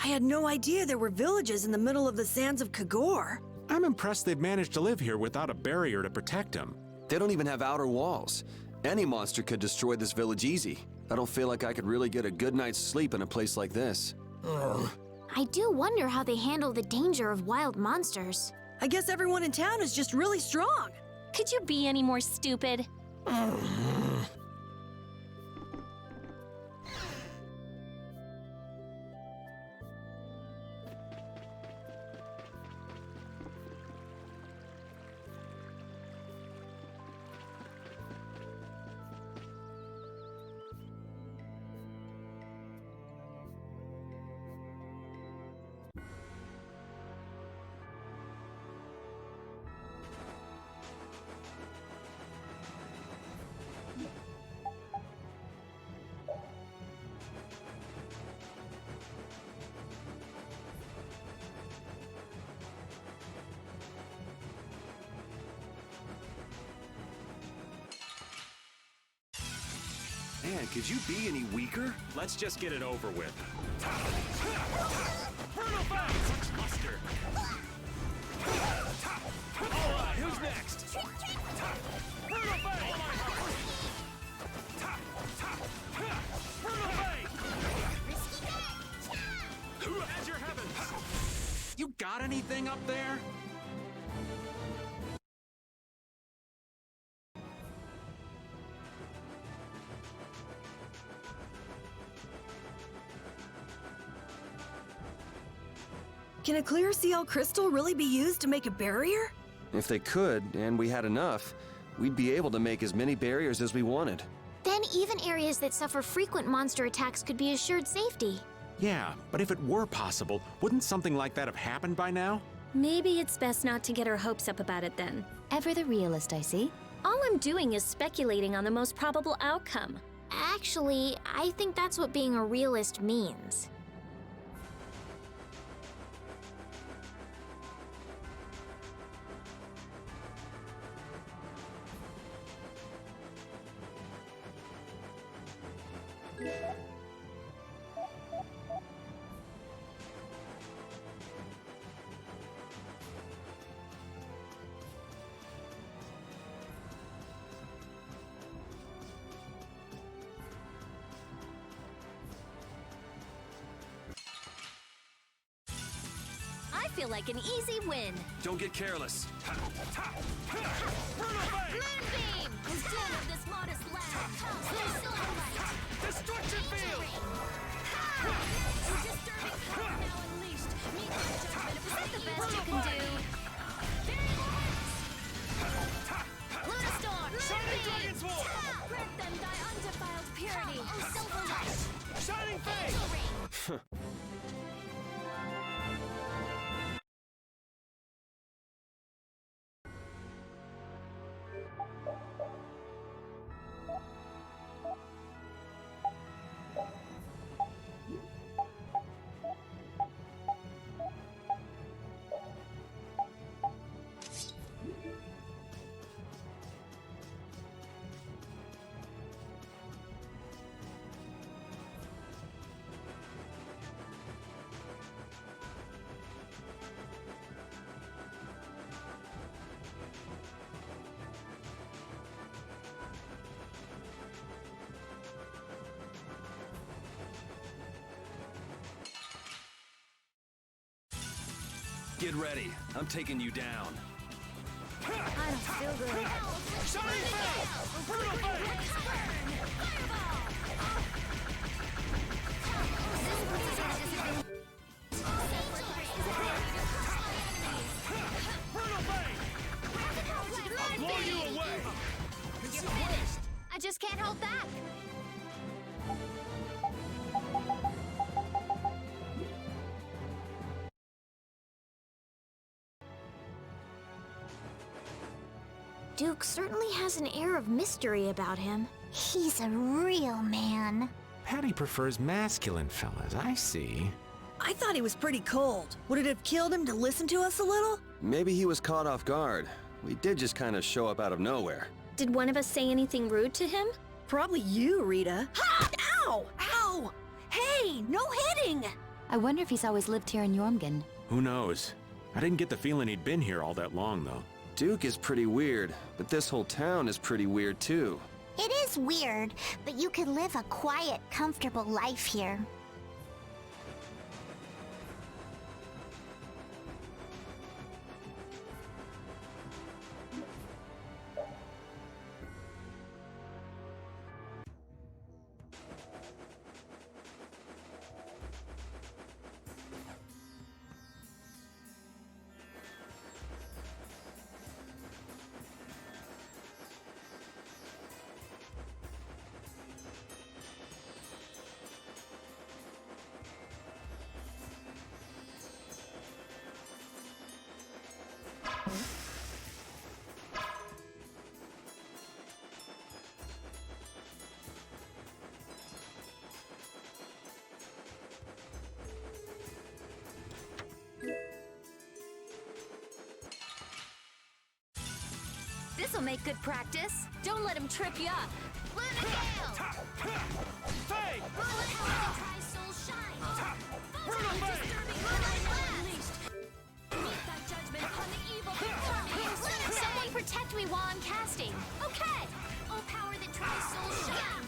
I had no idea there were villages in the middle of the sands of Kagor. I'm impressed they've managed to live here without a barrier to protect them. They don't even have outer walls. Any monster could destroy this village easy. I don't feel like I could really get a good night's sleep in a place like this. I do wonder how they handle the danger of wild monsters. I guess everyone in town is just really strong. Could you be any more stupid? Man, could you be any weaker? Let's just get it over with. Brutal fight! Such luster! All right, who's next? Brutal fight! Brutal fight! As your heavens! You got anything up there? Can a clear CL crystal really be used to make a barrier? If they could, and we had enough, we'd be able to make as many barriers as we wanted. Then even areas that suffer frequent monster attacks could be assured safety. Yeah, but if it were possible, wouldn't something like that have happened by now? Maybe it's best not to get our hopes up about it then. Ever the realist, I see. All I'm doing is speculating on the most probable outcome. Actually, I think that's what being a realist means. I feel like an easy win. Don't get careless. Moonbeam! Instead of this modest land comes the silverlight. Destruction field! Disturbing power now unleashed. Meet my judgment. Is that the best you can do? Lunastorm! Shining Dragon's War! Grant them thy undefiled purity. Silverlight! Shining Fate! Get ready. I'm taking you down. I don't feel good. Shining Fate! Brutal Fate! Duke certainly has an air of mystery about him. He's a real man. Patty prefers masculine fellas, I see. I thought he was pretty cold. Would it have killed him to listen to us a little? Maybe he was caught off guard. We did just kind of show up out of nowhere. Did one of us say anything rude to him? Probably you, Rita. Ha! Ow! Ow! Hey, no hitting! I wonder if he's always lived here in Jormungand. Who knows? I didn't get the feeling he'd been here all that long, though. Duke is pretty weird, but this whole town is pretty weird too. It is weird, but you could live a quiet, comfortable life here. This'll make good practice. Don't let him trip you up. Luna Gale! Luna Tri-Soul Shine! Photon Disturbing Luna Blast! Meet thy judgment upon the evil before me! Luna Someone protect me while I'm casting. Okay! Oh, power that Tri-Soul Shine!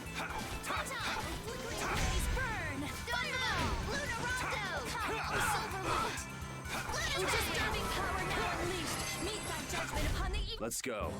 Photon! Flickering rays burn! Fireball! Luna Rondo! Silver Light! Luna Disturbing power now unleashed! Meet thy judgment upon the evil... Let's go.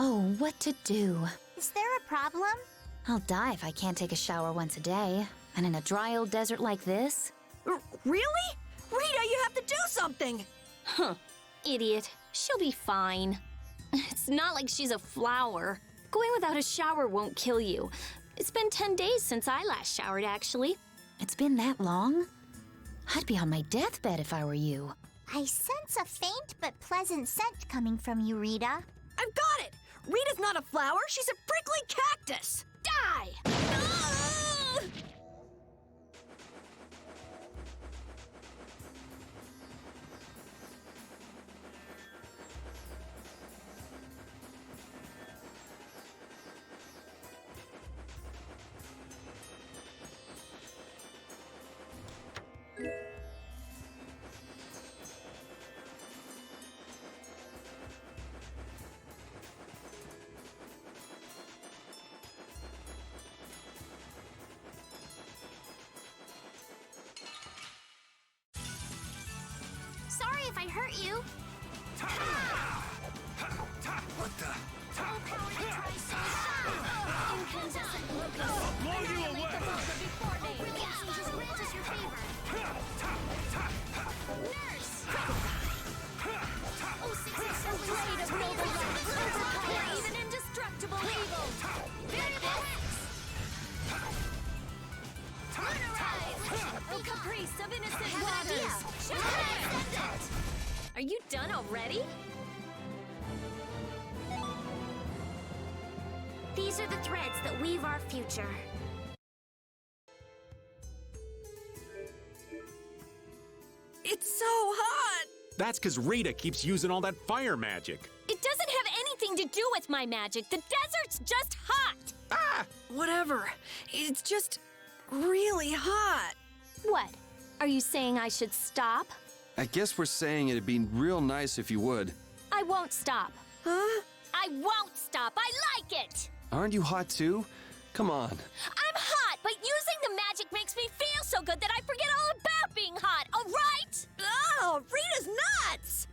Oh, what to do? Is there a problem? I'll die if I can't take a shower once a day. And in a dry old desert like this? Really? Rita, you have to do something! Huh. Idiot. She'll be fine. It's not like she's a flower. Going without a shower won't kill you. It's been 10 days since I last showered, actually. It's been that long? I'd be on my deathbed if I were you. I sense a faint but pleasant scent coming from you, Rita. I've got it! Rita's not a flower, she's a prickly cactus! Die! Ah! Sorry if I hurt you. What the? Full power that tries so incandescent locust. I'll blow you Annihilate away. the vulgar before me. Just grant us your favor. Nurse! Oh, 667 blade of noble light. Overpower even indestructible evil. Variable hex! Lunarize! Oh, caprice of innocent waters. Are you done already? These are the threads that weave our future. It's so hot! That's because Rita keeps using all that fire magic. It doesn't have anything to do with my magic. The desert's just hot. Ah! Whatever. It's just really hot. What? Are you saying I should stop? I guess we're saying it'd be real nice if you would. I won't stop. Huh? I won't stop. I like it. Aren't you hot too? Come on. I'm hot, but using the magic makes me feel so good that I forget all about being hot, all right? Oh, Rita's nuts!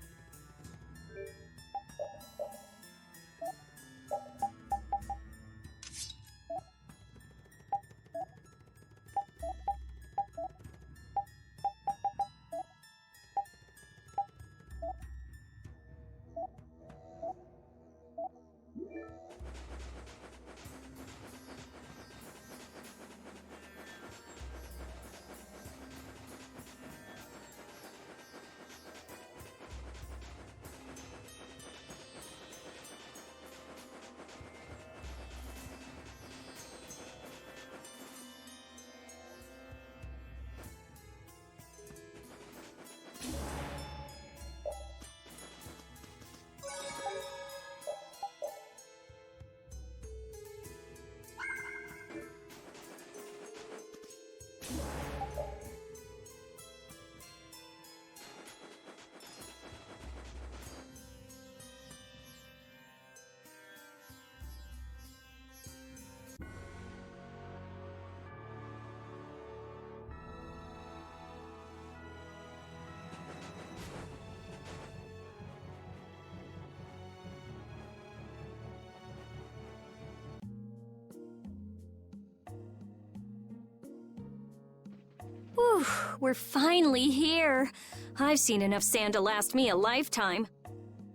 Whew, we're finally here. I've seen enough sand to last me a lifetime.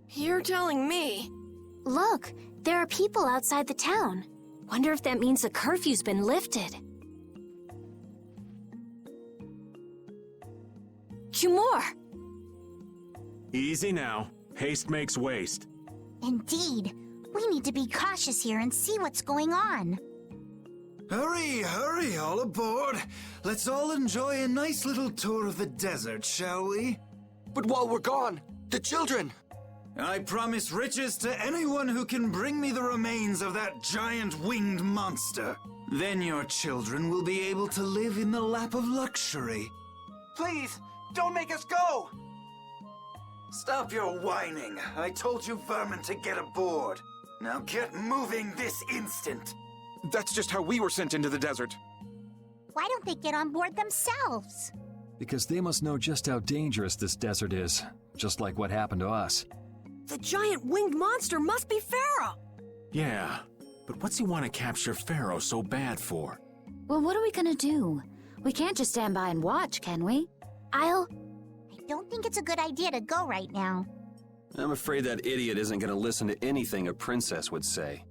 You're telling me. Look, there are people outside the town. Wonder if that means the curfew's been lifted. Cumore! Easy now. Haste makes waste. Indeed. We need to be cautious here and see what's going on. Hurry, hurry, all aboard. Let's all enjoy a nice little tour of the desert, shall we? But while we're gone, the children! I promise riches to anyone who can bring me the remains of that giant winged monster. Then your children will be able to live in the lap of luxury. Please, don't make us go! Stop your whining. I told you vermin to get aboard. Now get moving this instant. That's just how we were sent into the desert. Why don't they get on board themselves? Because they must know just how dangerous this desert is, just like what happened to us. The giant winged monster must be Pharaoh. Yeah, but what's he want to capture Pharaoh so bad for? Well, what are we gonna do? We can't just stand by and watch, can we? I don't think it's a good idea to go right now. I'm afraid that idiot isn't gonna listen to anything a princess would say.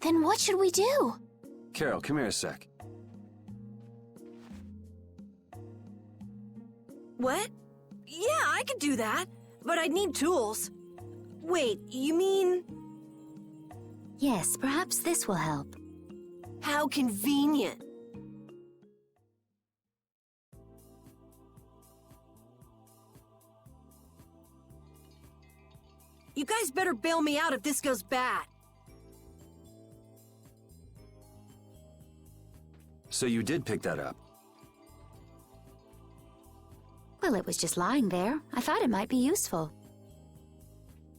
Then what should we do? Carol, come here a sec. What? Yeah, I could do that, but I'd need tools. Wait, you mean... Yes, perhaps this will help. How convenient. You guys better bail me out if this goes bad. So you did pick that up? Well, it was just lying there. I thought it might be useful.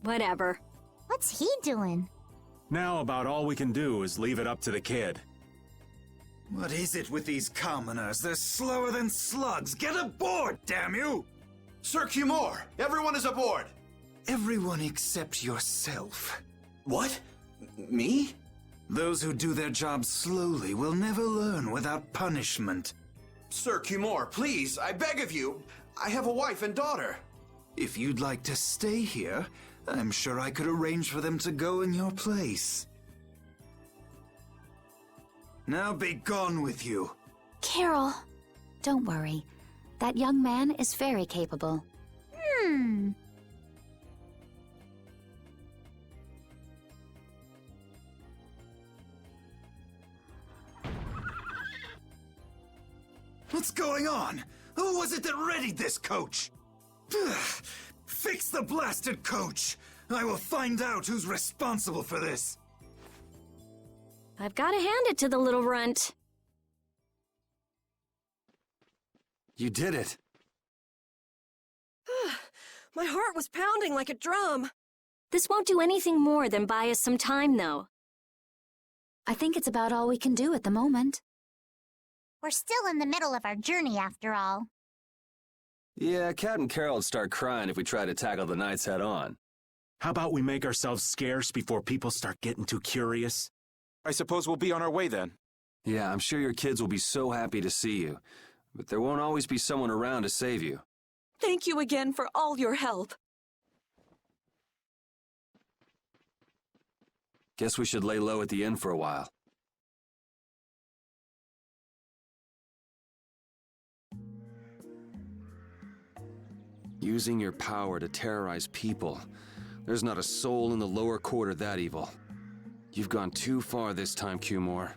Whatever. What's he doing? Now about all we can do is leave it up to the kid. What is it with these commoners? They're slower than slugs. Get aboard, damn you! Sir Cumore, everyone is aboard. Everyone except yourself. What? Me? Those who do their jobs slowly will never learn without punishment. Sir Cumore, please, I beg of you. I have a wife and daughter. If you'd like to stay here, I'm sure I could arrange for them to go in your place. Now be gone with you. Carol. Don't worry. That young man is very capable. What's going on? Who was it that readied this coach? Fix the blasted coach! I will find out who's responsible for this. I've got to hand it to the little runt. You did it. My heart was pounding like a drum. This won't do anything more than buy us some time, though. I think it's about all we can do at the moment. We're still in the middle of our journey after all. Yeah, Cat and Carol would start crying if we tried to tackle the knights head on. How about we make ourselves scarce before people start getting too curious? I suppose we'll be on our way then. Yeah, I'm sure your kids will be so happy to see you. But there won't always be someone around to save you. Thank you again for all your help. Guess we should lay low at the inn for a while. Using your power to terrorize people. There's not a soul in the lower quarter that evil. You've gone too far this time, Cumore.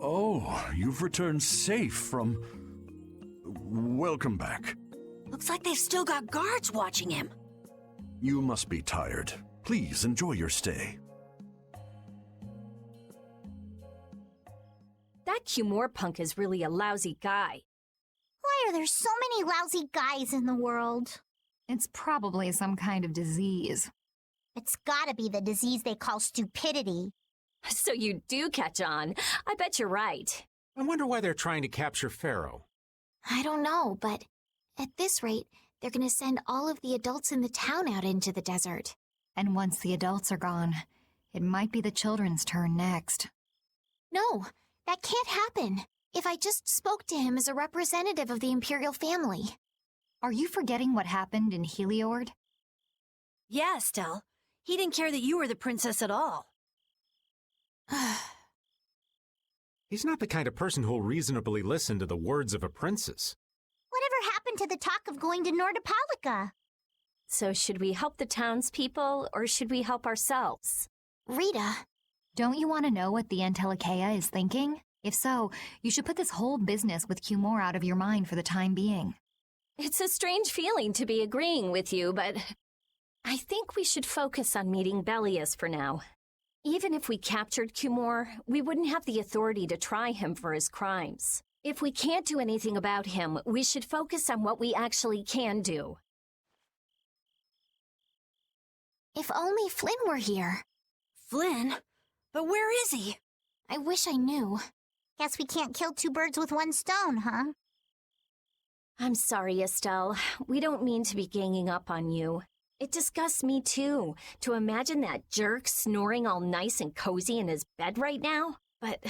Oh, you've returned safe from... Welcome back. Looks like they've still got guards watching him. You must be tired. Please enjoy your stay. That Cumore punk is really a lousy guy. Why are there so many lousy guys in the world? It's probably some kind of disease. It's gotta be the disease they call stupidity. So you do catch on. I bet you're right. I wonder why they're trying to capture Pharaoh. I don't know, but at this rate, they're gonna send all of the adults in the town out into the desert. And once the adults are gone, it might be the children's turn next. No, that can't happen. If I just spoke to him as a representative of the Imperial family. Are you forgetting what happened in Heliord? Yeah, Estelle. He didn't care that you were the princess at all. He's not the kind of person who'll reasonably listen to the words of a princess. Whatever happened to the talk of going to Nordopolica? So should we help the townspeople, or should we help ourselves? Rita. Don't you want to know what the Antilocheia is thinking? If so, you should put this whole business with Cumore out of your mind for the time being. It's a strange feeling to be agreeing with you, but I think we should focus on meeting Bellius for now. Even if we captured Cumore, we wouldn't have the authority to try him for his crimes. If we can't do anything about him, we should focus on what we actually can do. If only Flynn were here. Flynn? But where is he? I wish I knew. Guess we can't kill two birds with one stone, huh? I'm sorry, Estelle. We don't mean to be ganging up on you. It disgusts me, too, to imagine that jerk snoring all nice and cozy in his bed right now. But...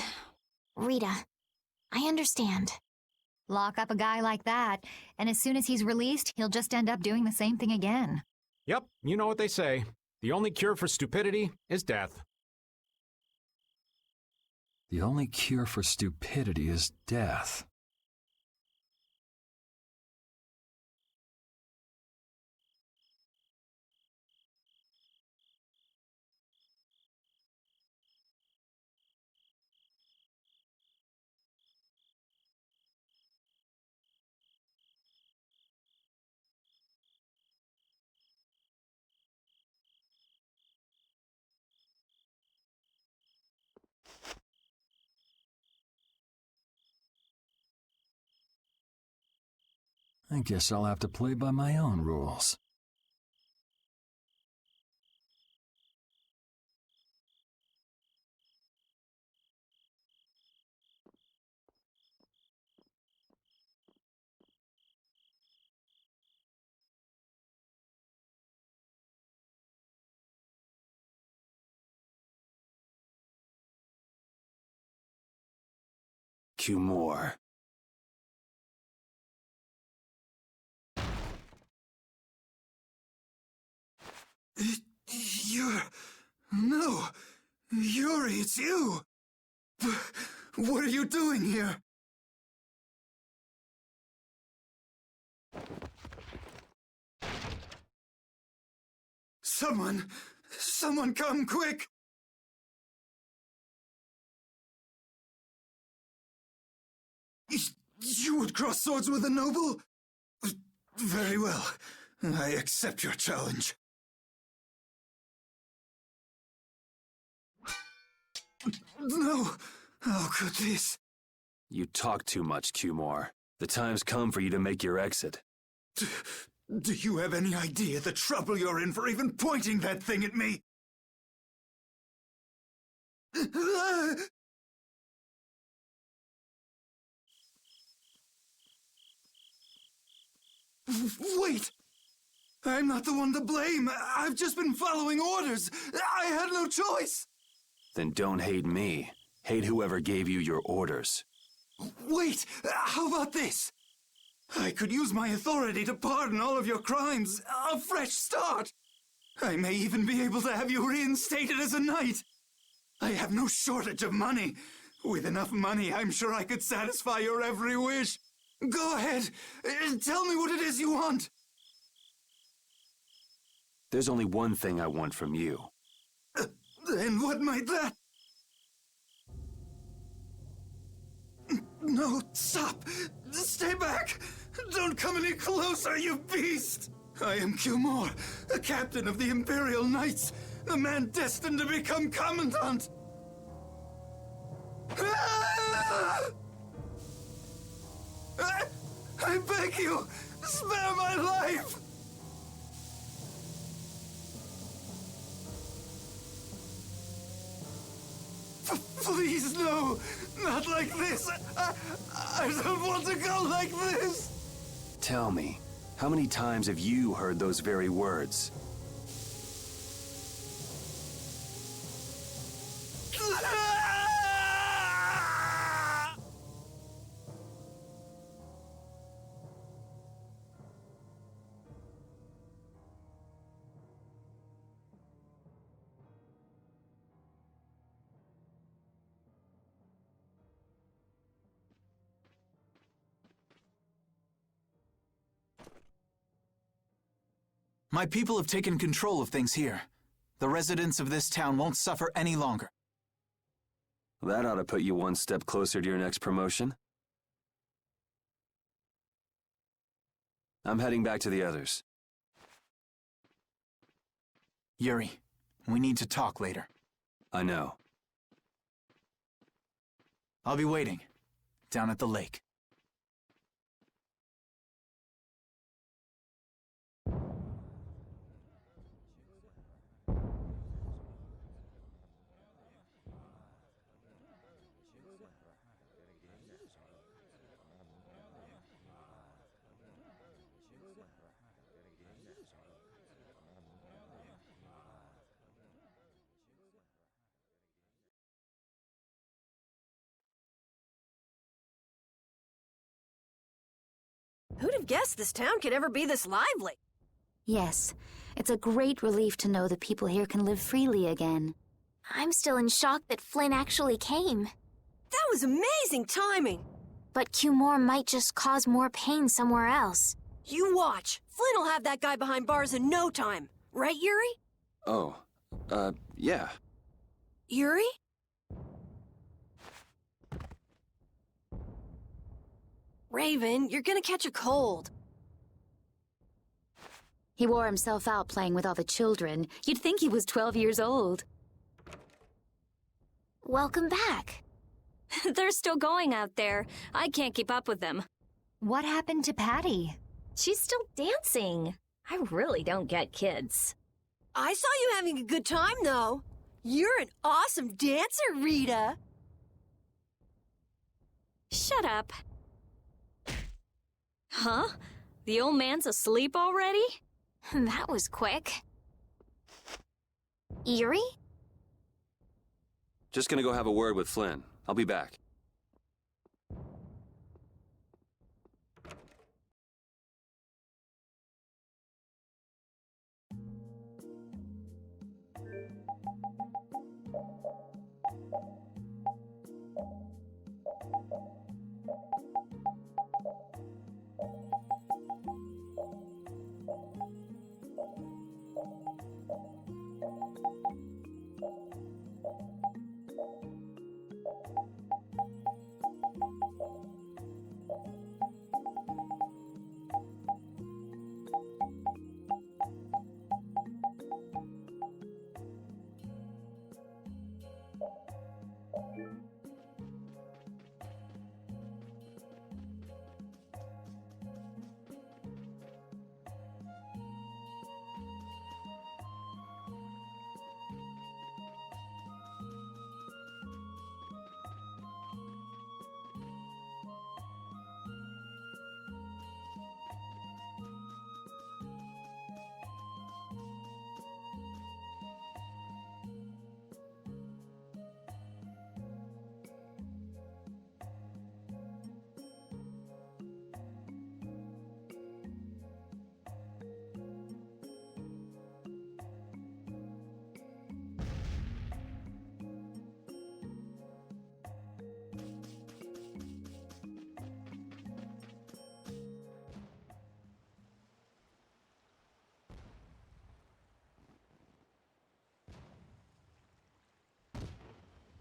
Rita, I understand. Lock up a guy like that, and as soon as he's released, he'll just end up doing the same thing again. Yep, you know what they say. The only cure for stupidity is death. The only cure for stupidity is death. I guess I'll have to play by my own rules. Cumore. No! Yuri, it's you! What are you doing here? Someone come quick! You would cross swords with a noble? Very well. I accept your challenge. No! How could this? You talk too much, Cumore. The time's come for you to make your exit. Do you have any idea the trouble you're in for even pointing that thing at me? Wait! I'm not the one to blame. I've just been following orders. I had no choice. Then don't hate me. Hate whoever gave you your orders. Wait! How about this? I could use my authority to pardon all of your crimes. A fresh start. I may even be able to have you reinstated as a knight. I have no shortage of money. With enough money, I'm sure I could satisfy your every wish. Go ahead. Tell me what it is you want. There's only one thing I want from you. Then what might that... No, stop! Stay back! Don't come any closer, you beast! I am Cumore, a captain of the Imperial Knights, the man destined to become Commandant! I beg you, spare my life! Please, no! Not like this! I don't want to go like this! Tell me, how many times have you heard those very words? My people have taken control of things here. The residents of this town won't suffer any longer. That ought to put you one step closer to your next promotion. I'm heading back to the others. Yuri, we need to talk later. I know. I'll be waiting, down at the lake. Who'd have guessed this town could ever be this lively? Yes, it's a great relief to know that people here can live freely again. I'm still in shock that Flynn actually came. That was amazing timing! But Cumore might just cause more pain somewhere else. You watch. Flynn will have that guy behind bars in no time. Right, Yuri? Oh, yeah. Yuri? Raven, you're gonna catch a cold. He wore himself out playing with all the children. You'd think he was 12 years old. Welcome back. They're still going out there. I can't keep up with them. What happened to Patty? She's still dancing. I really don't get kids. I saw you having a good time, though. You're an awesome dancer, Rita. Shut up. Huh? The old man's asleep already? That was quick. Yuri? Just gonna go have a word with Flynn. I'll be back.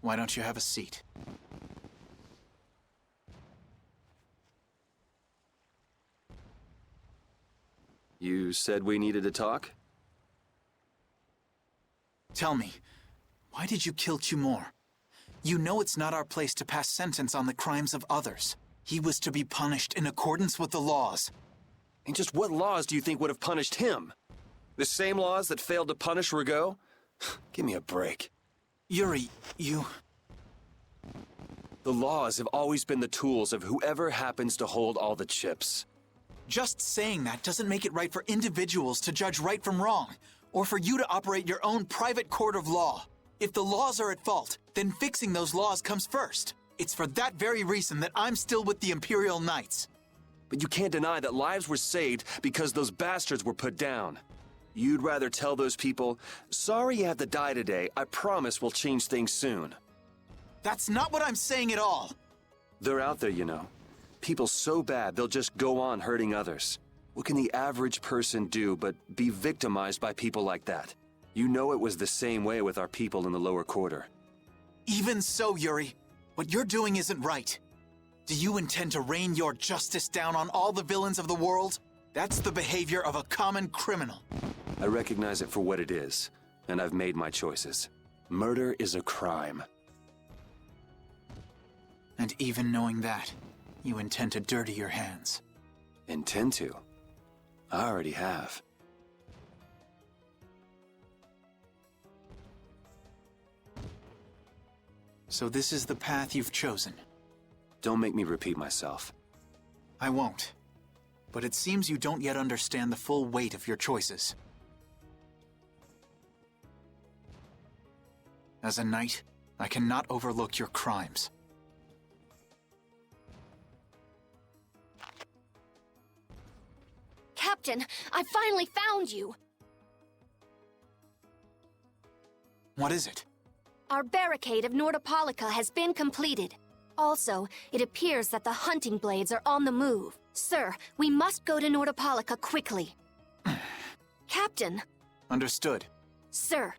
Why don't you have a seat? You said we needed to talk? Tell me, why did you kill Cumore? You know it's not our place to pass sentence on the crimes of others. He was to be punished in accordance with the laws. And just what laws do you think would have punished him? The same laws that failed to punish Rigaud? Give me a break. Yuri, you... The laws have always been the tools of whoever happens to hold all the chips. Just saying that doesn't make it right for individuals to judge right from wrong, or for you to operate your own private court of law. If the laws are at fault, then fixing those laws comes first. It's for that very reason that I'm still with the Imperial Knights. But you can't deny that lives were saved because those bastards were put down. You'd rather tell those people, sorry you have to die today, I promise we'll change things soon. That's not what I'm saying at all. They're out there, you know. People so bad they'll just go on hurting others. What can the average person do but be victimized by people like that? You know it was the same way with our people in the lower quarter. Even so, Yuri, what you're doing isn't right. Do you intend to rain your justice down on all the villains of the world? That's the behavior of a common criminal. I recognize it for what it is, and I've made my choices. Murder is a crime. And even knowing that, you intend to dirty your hands. Intend to? I already have. So this is the path you've chosen. Don't make me repeat myself. I won't. But it seems you don't yet understand the full weight of your choices. As a knight, I cannot overlook your crimes. Captain, I finally found you! What is it? Our barricade of Nordopolica has been completed. Also, it appears that the hunting blades are on the move. Sir, we must go to Nordopolica quickly. Captain! Understood. Sir!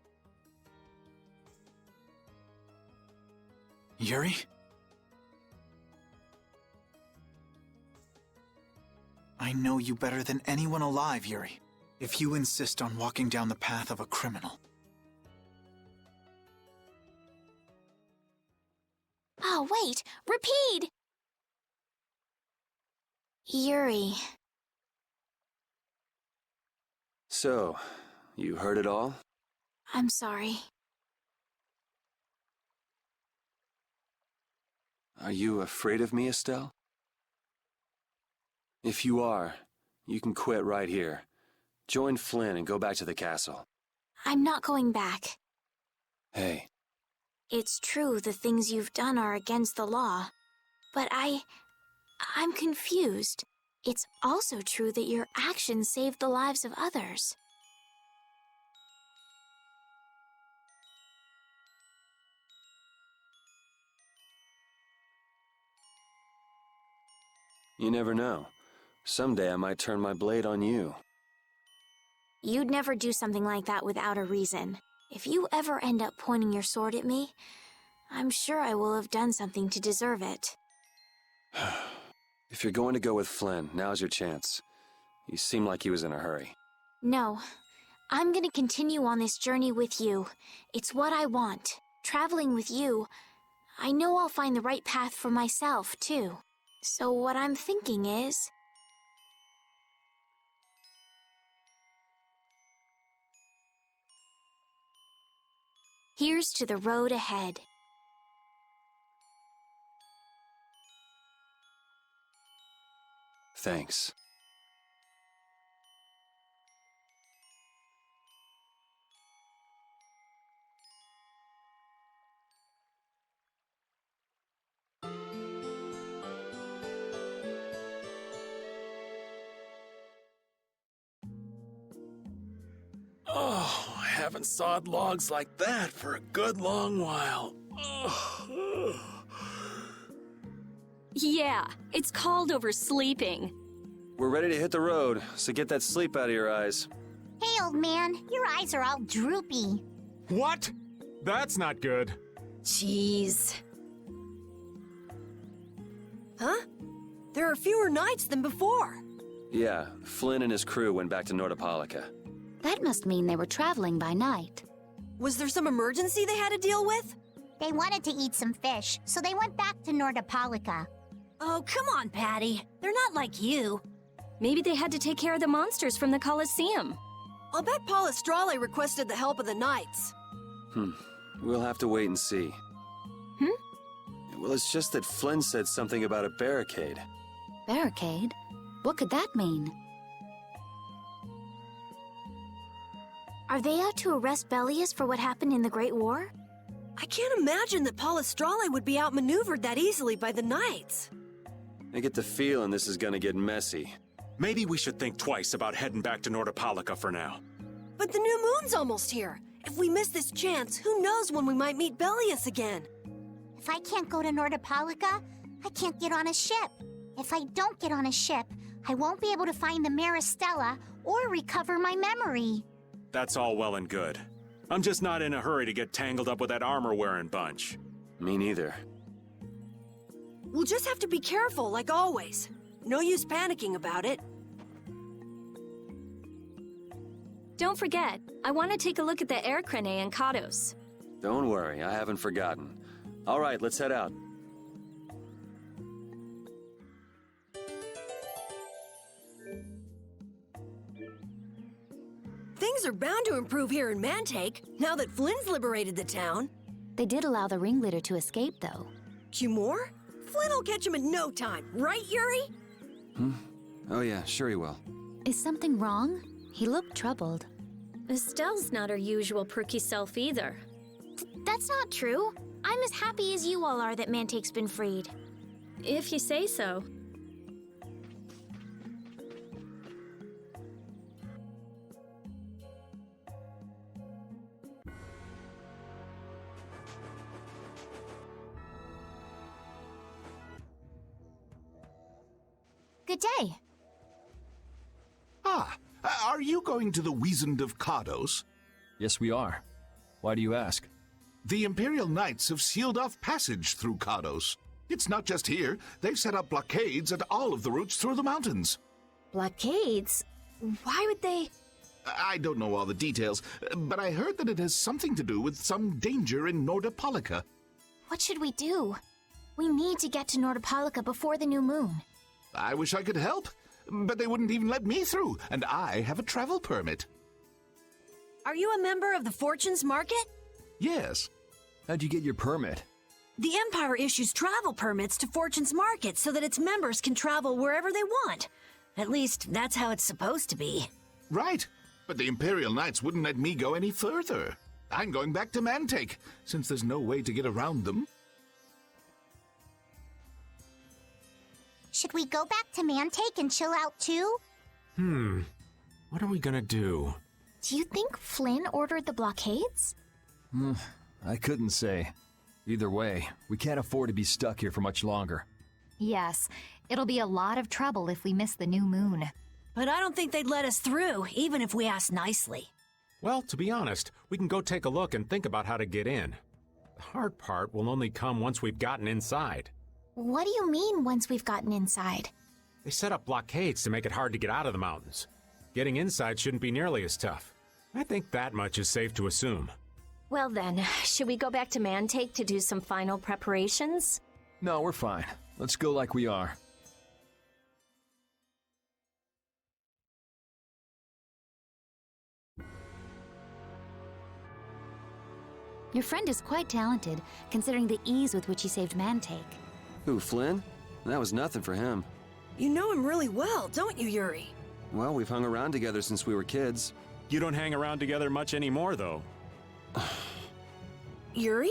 Yuri? I know you better than anyone alive, Yuri. If you insist on walking down the path of a criminal. Oh, wait! Repeat! Yuri. So, you heard it all? I'm sorry. Are you afraid of me, Estelle? If you are, you can quit right here. Join Flynn and go back to the castle. I'm not going back. Hey. It's true the things you've done are against the law, but I'm confused. It's also true that your actions saved the lives of others. You never know. Someday I might turn my blade on you. You'd never do something like that without a reason. If you ever end up pointing your sword at me, I'm sure I will have done something to deserve it. If you're going to go with Flynn, now's your chance. You seem like he was in a hurry. No. I'm gonna continue on this journey with you. It's what I want. Traveling with you, I know I'll find the right path for myself, too. So what I'm thinking is... here's to the road ahead. Thanks. Oh, I haven't sawed logs like that for a good long while. Oh. Yeah, it's called oversleeping. We're ready to hit the road, so get that sleep out of your eyes. Hey, old man, your eyes are all droopy. What? That's not good. Jeez. Huh? There are fewer nights than before. Yeah, Flynn and his crew went back to Nordopolica. That must mean they were traveling by night. Was there some emergency they had to deal with? They wanted to eat some fish, so they went back to Nordopolica. Oh, come on, Patty. They're not like you. Maybe they had to take care of the monsters from the Colosseum. I'll bet Paul Estrale requested the help of the knights. We'll have to wait and see. Well, it's just that Flynn said something about a barricade. Barricade? What could that mean? Are they out to arrest Bellius for what happened in the Great War? I can't imagine that Paul Estrale would be outmaneuvered that easily by the knights. I get the feeling this is gonna get messy. Maybe we should think twice about heading back to Nordopolica for now. But the new moon's almost here. If we miss this chance, who knows when we might meet Bellius again? If I can't go to Nordopolica, I can't get on a ship. If I don't get on a ship, I won't be able to find the Maristella or recover my memory. That's all well and good. I'm just not in a hurry to get tangled up with that armor-wearing bunch. Me neither. We'll just have to be careful, like always. No use panicking about it. Don't forget, I want to take a look at the air crane and Kados. Don't worry, I haven't forgotten. All right, let's head out. Things are bound to improve here in Mantake, now that Flynn's liberated the town. They did allow the ringleader to escape, though. Cumore? Flynn will catch him in no time, right, Yuri? Oh yeah, sure he will. Is something wrong? He looked troubled. Estelle's not her usual perky self either. That's not true. I'm as happy as you all are that Mantake's been freed. If you say so. Good day. Ah, are you going to the Wiesent of Kados? Yes, we are. Why do you ask? The Imperial Knights have sealed off passage through Kados. It's not just here. They've set up blockades at all of the routes through the mountains. Blockades? Why would they... I don't know all the details, but I heard that it has something to do with some danger in Nordopolica. What should we do? We need to get to Nordopolica before the new moon. I wish I could help, but they wouldn't even let me through, and I have a travel permit. Are you a member of the Fortunes Market? Yes. How'd you get your permit? The Empire issues travel permits to Fortune's Market so that its members can travel wherever they want. At least, that's how it's supposed to be. Right, but the Imperial Knights wouldn't let me go any further. I'm going back to Mantake, since there's no way to get around them. Should we go back to Mantake and chill out too? What are we gonna do? Do you think Flynn ordered the blockades? I couldn't say. Either way, we can't afford to be stuck here for much longer. Yes, it'll be a lot of trouble if we miss the new moon. But I don't think they'd let us through, even if we asked nicely. Well, to be honest, we can go take a look and think about how to get in. The hard part will only come once we've gotten inside. What do you mean, once we've gotten inside? They set up blockades to make it hard to get out of the mountains. Getting inside shouldn't be nearly as tough. I think that much is safe to assume. Well then, should we go back to Mantake to do some final preparations? No, we're fine. Let's go like we are. Your friend is quite talented, considering the ease with which he saved Mantake. Who, Flynn? That was nothing for him. You know him really well, don't you, Yuri? Well, we've hung around together since we were kids. You don't hang around together much anymore, though. Yuri?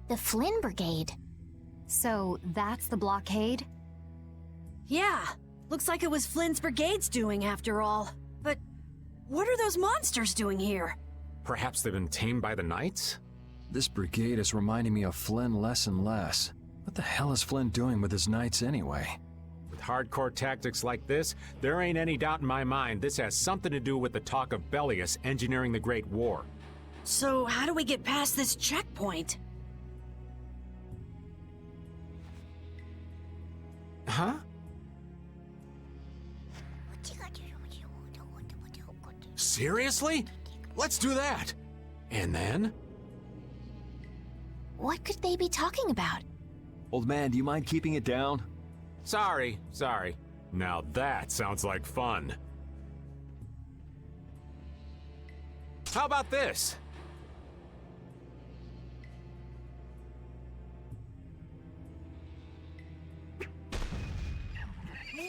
The Flynn Brigade. So that's the blockade? Yeah, looks like it was Flynn's brigade's doing after all. But what are those monsters doing here? Perhaps they've been tamed by the Knights? This brigade is reminding me of Flynn less and less. What the hell is Flynn doing with his knights anyway? With hardcore tactics like this, there ain't any doubt in my mind this has something to do with the talk of Bellius engineering the Great War. So how do we get past this checkpoint? Huh? Seriously? Let's do that! And then? What could they be talking about? Old man, do you mind keeping it down? Sorry. Now that sounds like fun. How about this?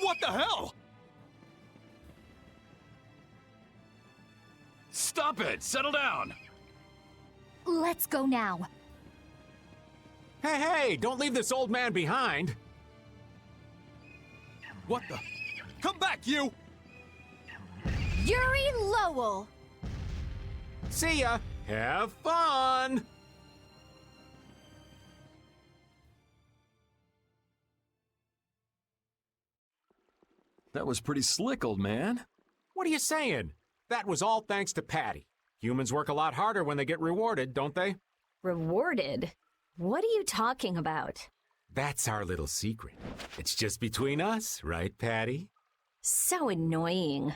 What the hell? Stop it! Settle down! Let's go now. Hey, don't leave this old man behind! What the? Come back, you! Yuri Lowell! See ya! Have fun! That was pretty slick, old man. What are you saying? That was all thanks to Patty. Humans work a lot harder when they get rewarded, don't they? Rewarded? What are you talking about? That's our little secret. It's just between us, right, Patty? So annoying.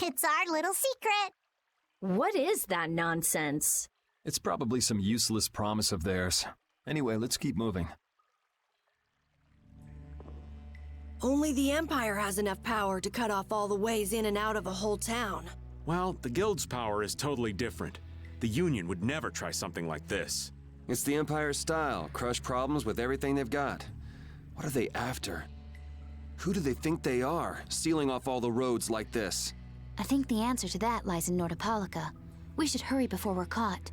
It's our little secret. What is that nonsense? It's probably some useless promise of theirs. Anyway, let's keep moving. Only the Empire has enough power to cut off all the ways in and out of a whole town. Well, the Guild's power is totally different. The Union would never try something like this. It's the Empire's style, crush problems with everything they've got. What are they after? Who do they think they are, sealing off all the roads like this? I think the answer to that lies in Nordopolica. We should hurry before we're caught.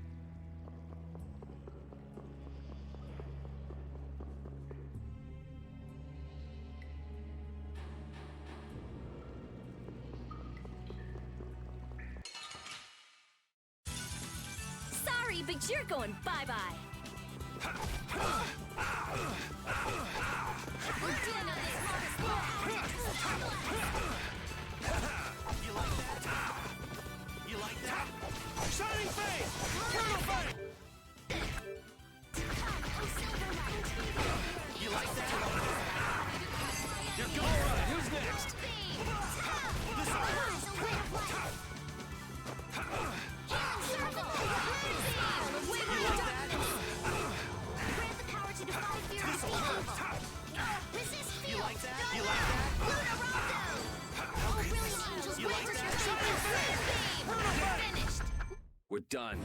Sorry, but you're going bye-bye. We're dealing on this hardest one. You like that? You like that? Shining face! Turtle face! You like that? You're going right. Who's next? This You like that? You like that? Oh, brilliant angels, You like that? Finished. We're done.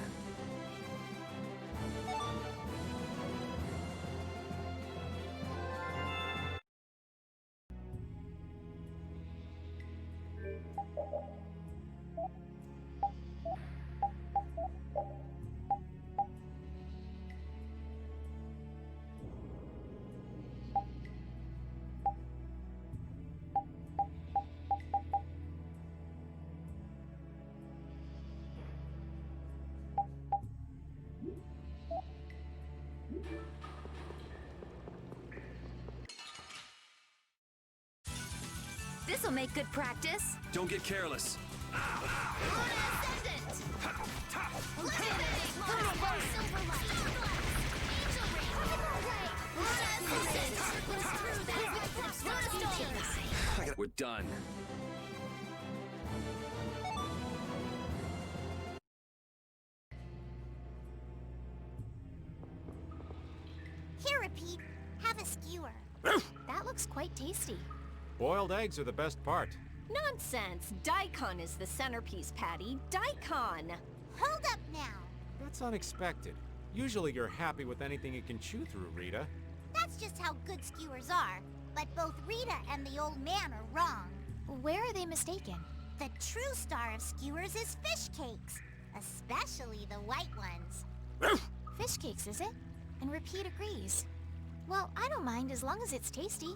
This'll make good practice. Don't get careless. Luna Ascendant! Illuminate! Silver Light! Angel Ring! Luna Ascendant! Circles through that Luna Storm! We're done. Here, Repeat. Have a skewer. That looks quite tasty. Boiled eggs are the best part. Nonsense! Daikon is the centerpiece, Patty. Daikon! Hold up now. That's unexpected. Usually you're happy with anything you can chew through, Rita. That's just how good skewers are. But both Rita and the old man are wrong. Where are they mistaken? The true star of skewers is fish cakes. Especially the white ones. Fish cakes, is it? And Repeat agrees. Well, I don't mind as long as it's tasty.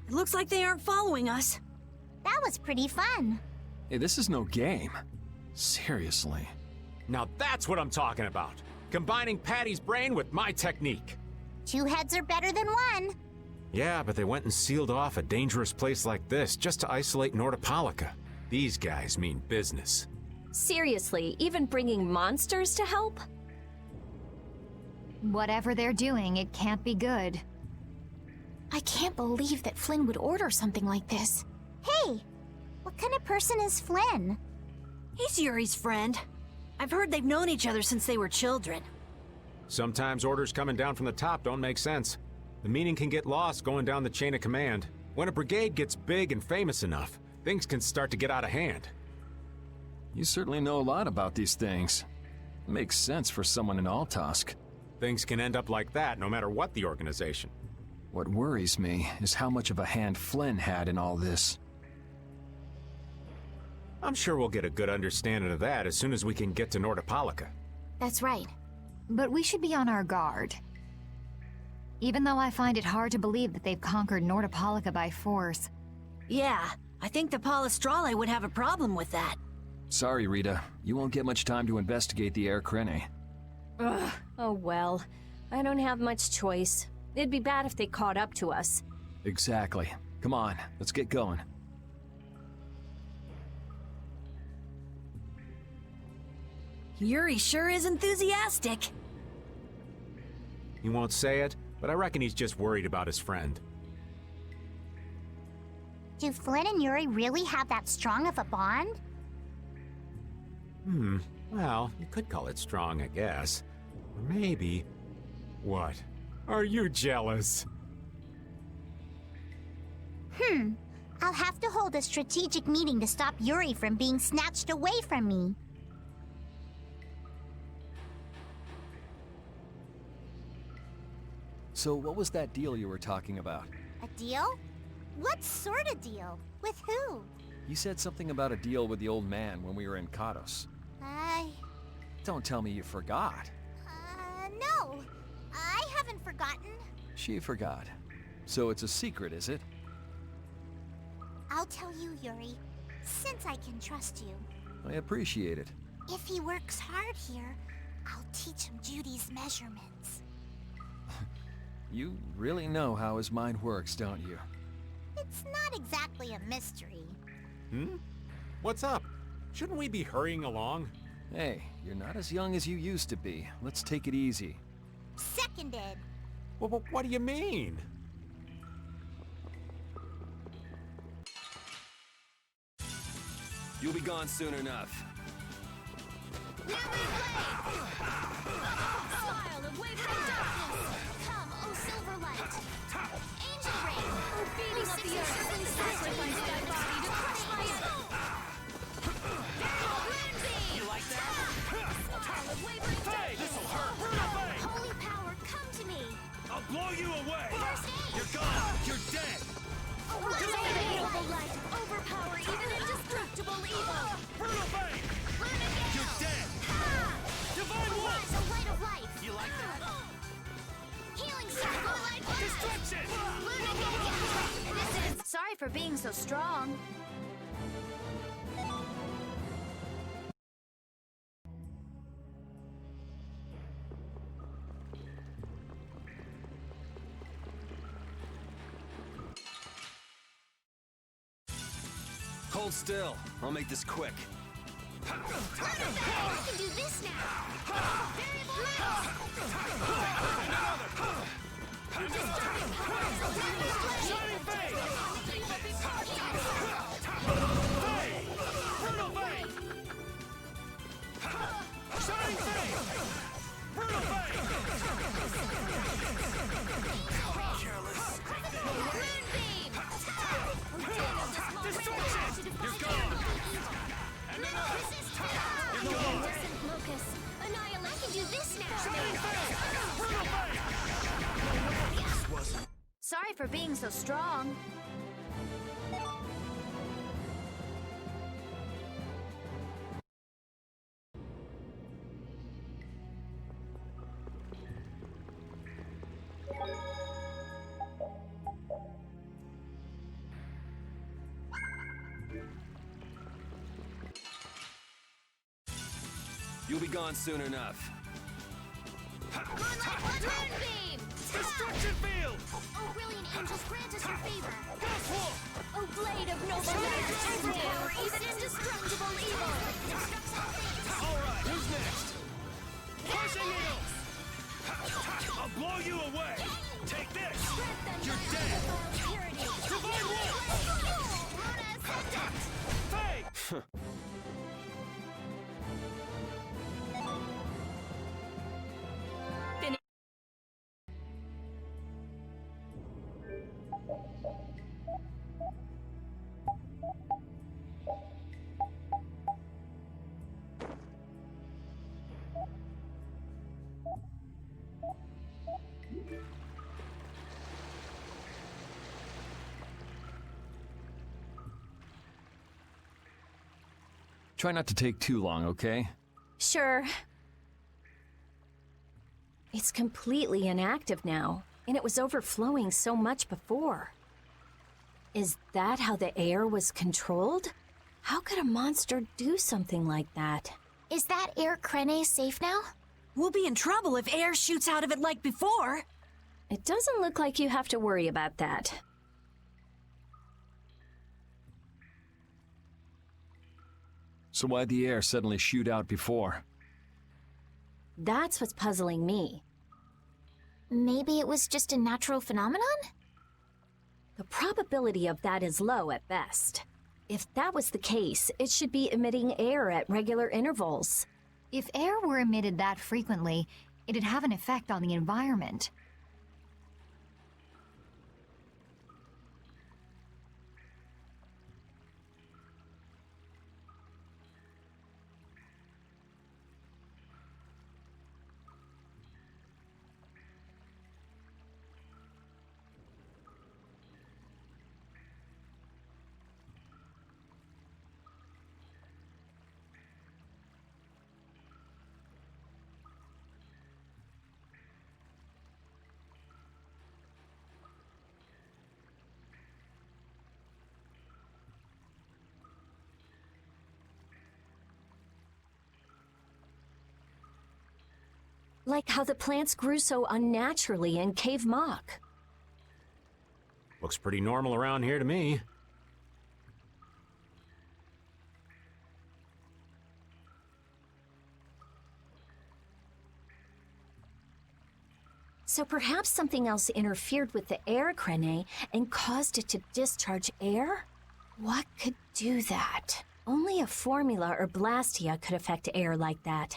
It looks like they aren't following us. That was pretty fun. Hey, this is no game. Seriously. Now that's what I'm talking about. Combining Patty's brain with my technique. 2 heads are better than 1. Yeah, but they went and sealed off a dangerous place like this just to isolate Nordopolica. These guys mean business. Seriously, even bringing monsters to help? Whatever they're doing, it can't be good. I can't believe that Flynn would order something like this. Hey, what kind of person is Flynn? He's Yuri's friend. I've heard they've known each other since they were children. Sometimes orders coming down from the top don't make sense. The meaning can get lost going down the chain of command. When a brigade gets big and famous enough, things can start to get out of hand. You certainly know a lot about these things. Makes sense for someone in Altosk. Things can end up like that no matter what the organization. What worries me is how much of a hand Flynn had in all this. I'm sure we'll get a good understanding of that as soon as we can get to Nordopolica. That's right. But we should be on our guard. Even though I find it hard to believe that they've conquered Nordopolica by force. Yeah, I think the Palestrale would have a problem with that. Sorry, Rita. You won't get much time to investigate the Air Krene. Ugh, oh well. I don't have much choice. It'd be bad if they caught up to us. Exactly. Come on, let's get going. Yuri sure is enthusiastic. He won't say it, but I reckon he's just worried about his friend. Do Flynn and Yuri really have that strong of a bond? Well, you could call it strong, I guess. Or maybe... What? Are you jealous? I'll have to hold a strategic meeting to stop Yuri from being snatched away from me. So what was that deal you were talking about? A deal? What sort of deal? With who? You said something about a deal with the old man when we were in Kados. Don't tell me you forgot. No. I haven't forgotten. She forgot. So it's a secret, is it? I'll tell you, Yuri, since I can trust you. I appreciate it. If he works hard here, I'll teach him Judy's measurements. You really know how his mind works, don't you? It's not exactly a mystery. What's up? Shouldn't we be hurrying along? Hey, you're not as young as you used to be. Let's take it easy. Seconded. Well, what do you mean? You'll be gone soon enough. Smile of wavering darkness. Come, O silver light. Angel ring. Beating up the earth. Sacrifice thy body to crush my soul. You like that? Smile of wavering darkness. This'll hurt. Holy power, come to me. I'll blow you away! First aid. You're gone! You're dead! Noble light. Overpower even indestructible evil. Brutal Bane! Luna Gale. You're dead! Divine Arise, Wolf! a light of life. You like that? Healing circle. Destruction! Luna Gale. Sorry for being so strong. hold still. I'll make this quick. I can do this now! Variable mouse! You're disturbing powers of Shining Fade! Brutal Fade! Shining Fade! Brutal Fade! Careless. Moonbeam! Destruction! You're gone! And another! You're gone! Locus! Annihilate! I can do this now! Shining Fade! Brutal Fade! Sorry for being so strong. You'll be gone soon enough. Moonbeam! Destruction Field! Oh, brilliant angels, grant us your favor! Oh, blade of noble power, even indestructible evil! All right, who's next? Crushing Needles! I'll blow you away! Take this! You're dead! Divine Wolf! Luna Ascendant! Fade! Try not to take too long, okay? Sure. It's completely inactive now, and it was overflowing so much before. Is that how the air was controlled? How could a monster do something like that? Is that air Krene safe now? We'll be in trouble if air shoots out of it like before. It doesn't look like you have to worry about that. So why'd the air suddenly shoot out before? That's what's puzzling me. Maybe it was just a natural phenomenon? The probability of that is low at best. If that was the case, it should be emitting air at regular intervals. If air were emitted that frequently, it'd have an effect on the environment. Like how the plants grew so unnaturally in Cave Mock. Looks pretty normal around here to me. So perhaps something else interfered with the air Krene and caused it to discharge air? What could do that? Only a formula or blastia could affect air like that.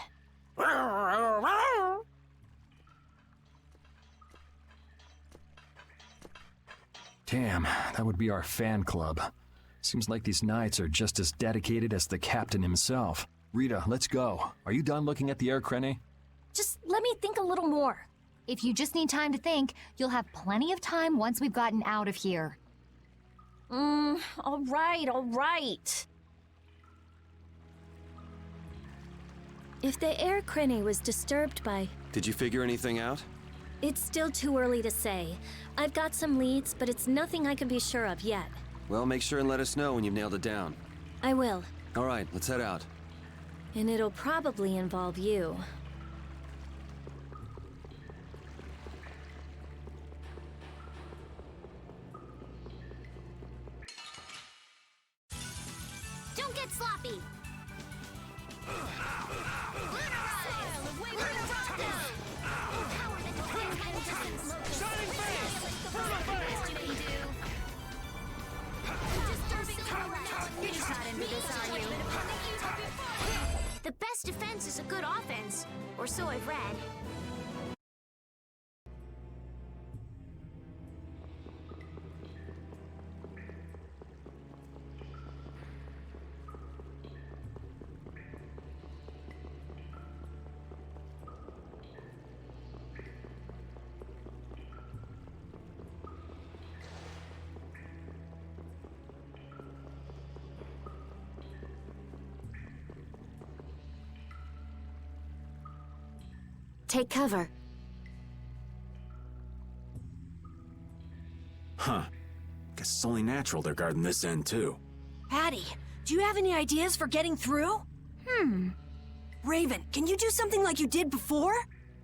Damn, that would be our fan club. Seems like these knights are just as dedicated as the captain himself. Rita, let's go. Are you done looking at the air Krene? Just let me think a little more. If you just need time to think, you'll have plenty of time once we've gotten out of here. All right. If the air Krene was disturbed by... Did you figure anything out? It's still too early to say. I've got some leads, but it's nothing I can be sure of yet. Well, make sure and let us know when you've nailed it down. I will. All right, let's head out. And it'll probably involve you. get sloppy! You're just not into this, are you? The best defense is a good offense, or so I've read. Take cover. Huh. Guess it's only natural they're guarding this end, too. Patty, do you have any ideas for getting through? Raven, can you do something like you did before?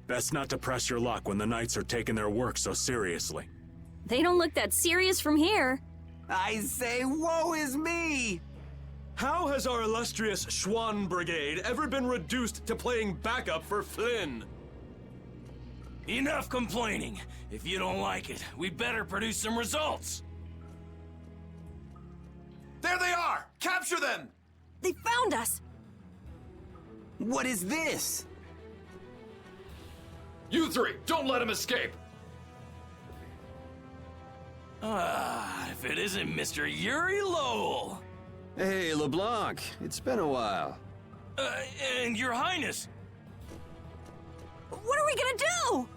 Best not to press your luck when the Knights are taking their work so seriously. They don't look that serious from here. I say, woe is me! How has our illustrious Schwann Brigade ever been reduced to playing backup for Flynn? Enough complaining. If you don't like it, we better produce some results. There they are! Capture them! They found us! What is this? You three, don't let him escape! If it isn't Mr. Yuri Lowell. Hey, LeBlanc. It's been a while. And Your Highness. What are we gonna do?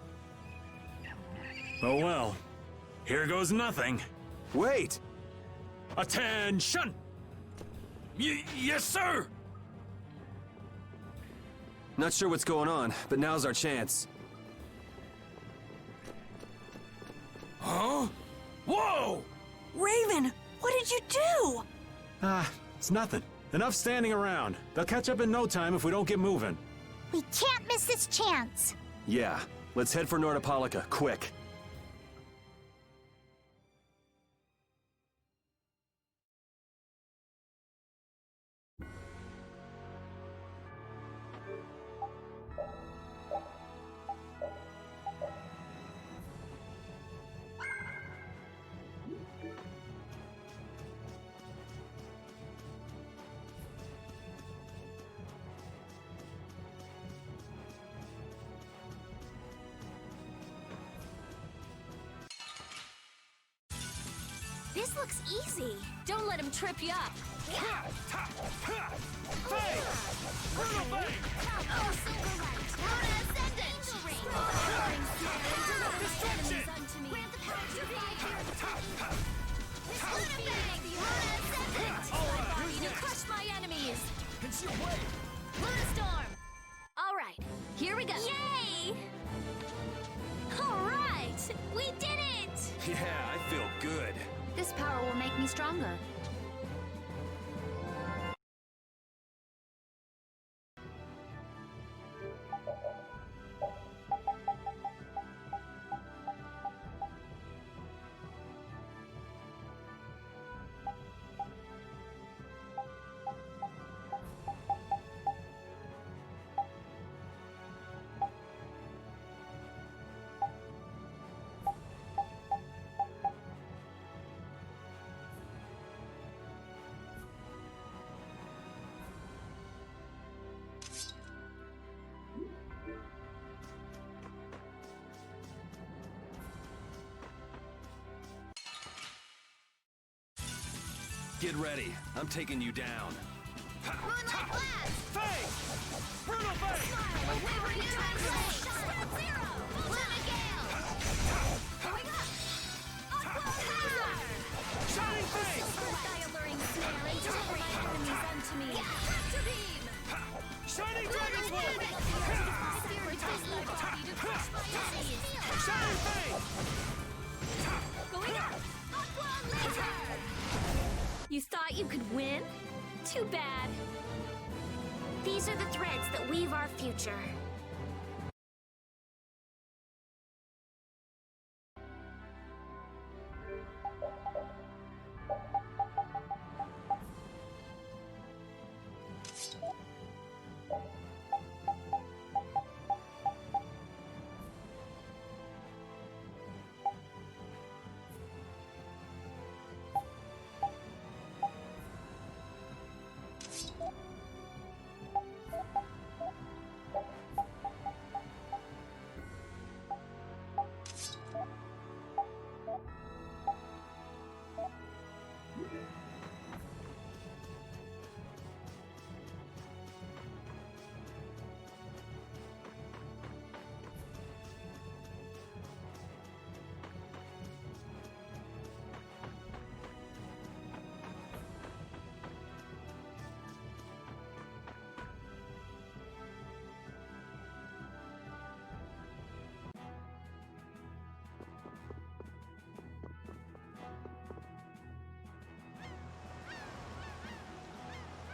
Oh well. Here goes nothing. Wait! Attention! Yes, sir! Not sure what's going on, but now's our chance. Huh? Whoa! Raven, what did you do? It's nothing. Enough standing around. They'll catch up in no time if we don't get moving. We can't miss this chance. Yeah, let's head for Nordopolica, quick. This looks easy. Don't let him trip you up. Crush my enemies. All right, here we go. Yay! All right, we did it. Yeah, I feel good. This power will make me stronger. Get ready. I'm taking you down. Moonlight blast. Faye! Brutal Faye! Wavering translation. Zero. Luna Gale. Going up. Aqua Power. Shining Faye! Thy alluring snare and turn my enemies unto me. Tractor beam. Shining Dragon Sword! Spirit twist my body to crush my enemies. Shining Faye! Going up. Aqua Laser. You thought you could win? Too bad. These are the threads that weave our future.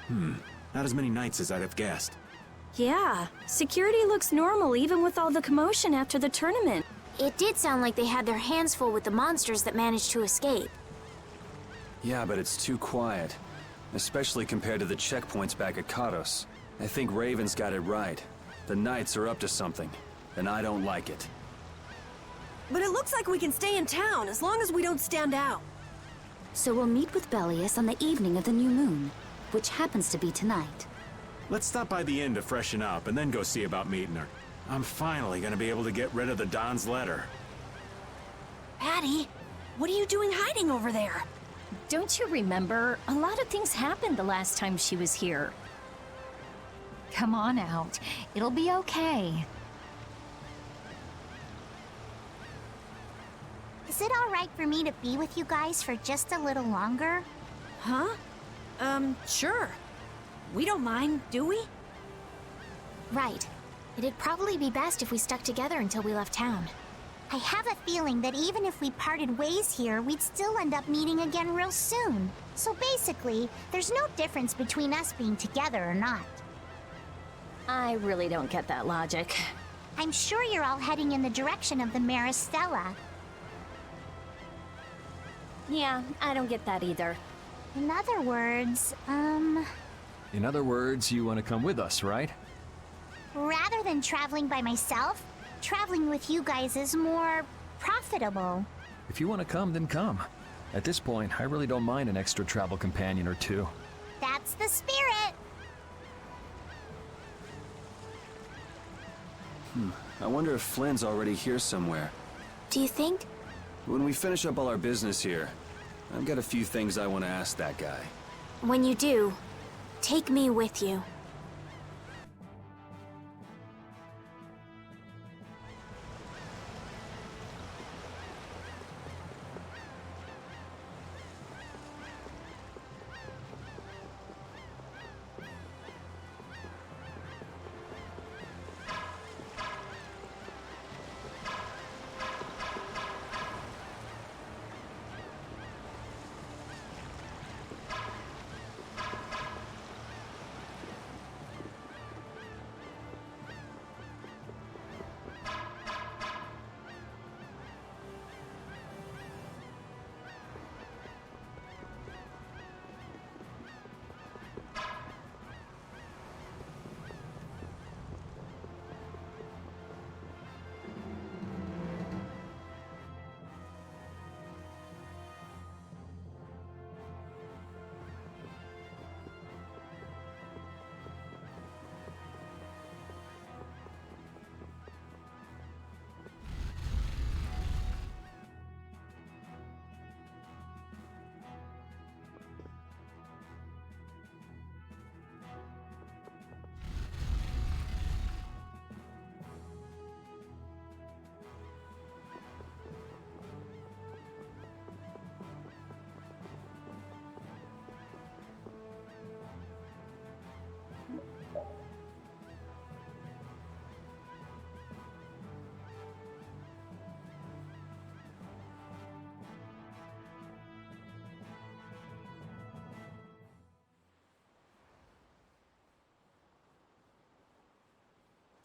Not as many knights as I'd have guessed. Yeah, security looks normal even with all the commotion after the tournament. It did sound like they had their hands full with the monsters that managed to escape. Yeah, but it's too quiet. Especially compared to the checkpoints back at Kados. I think Raven's got it right. The Knights are up to something, and I don't like it. But it looks like we can stay in town as long as we don't stand out. So we'll meet with Belius on the evening of the new moon, which happens to be tonight. Let's stop by the inn to freshen up and then go see about meeting her. I'm finally gonna be able to get rid of the Don's letter. Patty, what are you doing hiding over there? Don't you remember? A lot of things happened the last time she was here. Come on out. It'll be okay. Is it all right for me to be with you guys for just a little longer? Huh? Sure. We don't mind, do we? Right. It'd probably be best if we stuck together until we left town. I have a feeling that even if we parted ways here, we'd still end up meeting again real soon. So basically, there's no difference between us being together or not. I really don't get that logic. I'm sure you're all heading in the direction of the Maristella. Yeah, I don't get that either. In other words, In other words, you want to come with us, right? rather than traveling by myself, traveling with you guys is more profitable. If you want to come, then come. At this point, I really don't mind an extra travel companion or two. That's the spirit! I wonder if Flynn's already here somewhere. Do you think? When we finish up all our business here, I've got a few things I want to ask that guy. When you do, take me with you.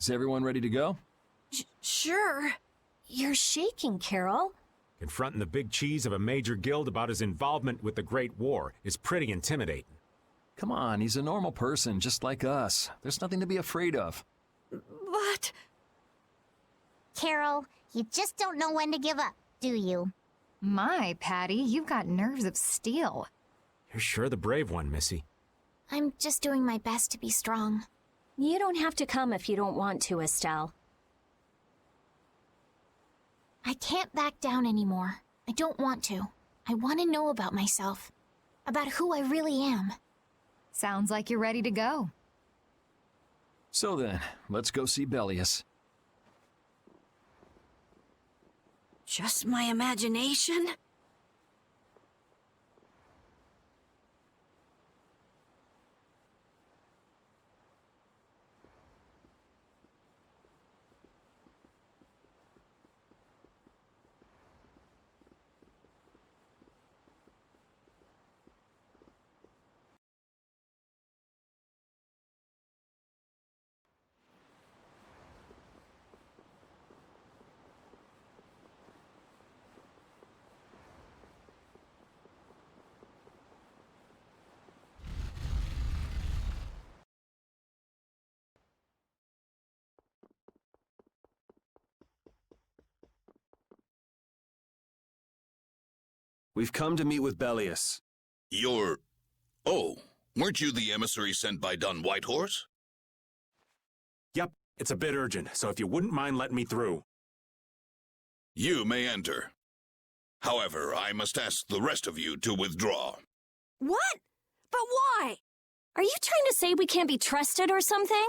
Is everyone ready to go? Sure. You're shaking, Carol. Confronting the big cheese of a major guild about his involvement with the Great War is pretty intimidating. Come on, he's a normal person, just like us. There's nothing to be afraid of. But... Carol, you just don't know when to give up, do you? My, Patty, you've got nerves of steel. You're sure the brave one, Missy. I'm just doing my best to be strong. You don't have to come if you don't want to, Estelle. I can't back down anymore. I don't want to. I want to know about myself. About who I really am. Sounds like you're ready to go. So then, let's go see Belius. just my imagination? We've come to meet with Bellius. Oh, weren't you the emissary sent by Don Whitehorse? Yep, it's a bit urgent, so if you wouldn't mind letting me through. You may enter. However, I must ask the rest of you to withdraw. What? But why? Are you trying to say we can't be trusted or something?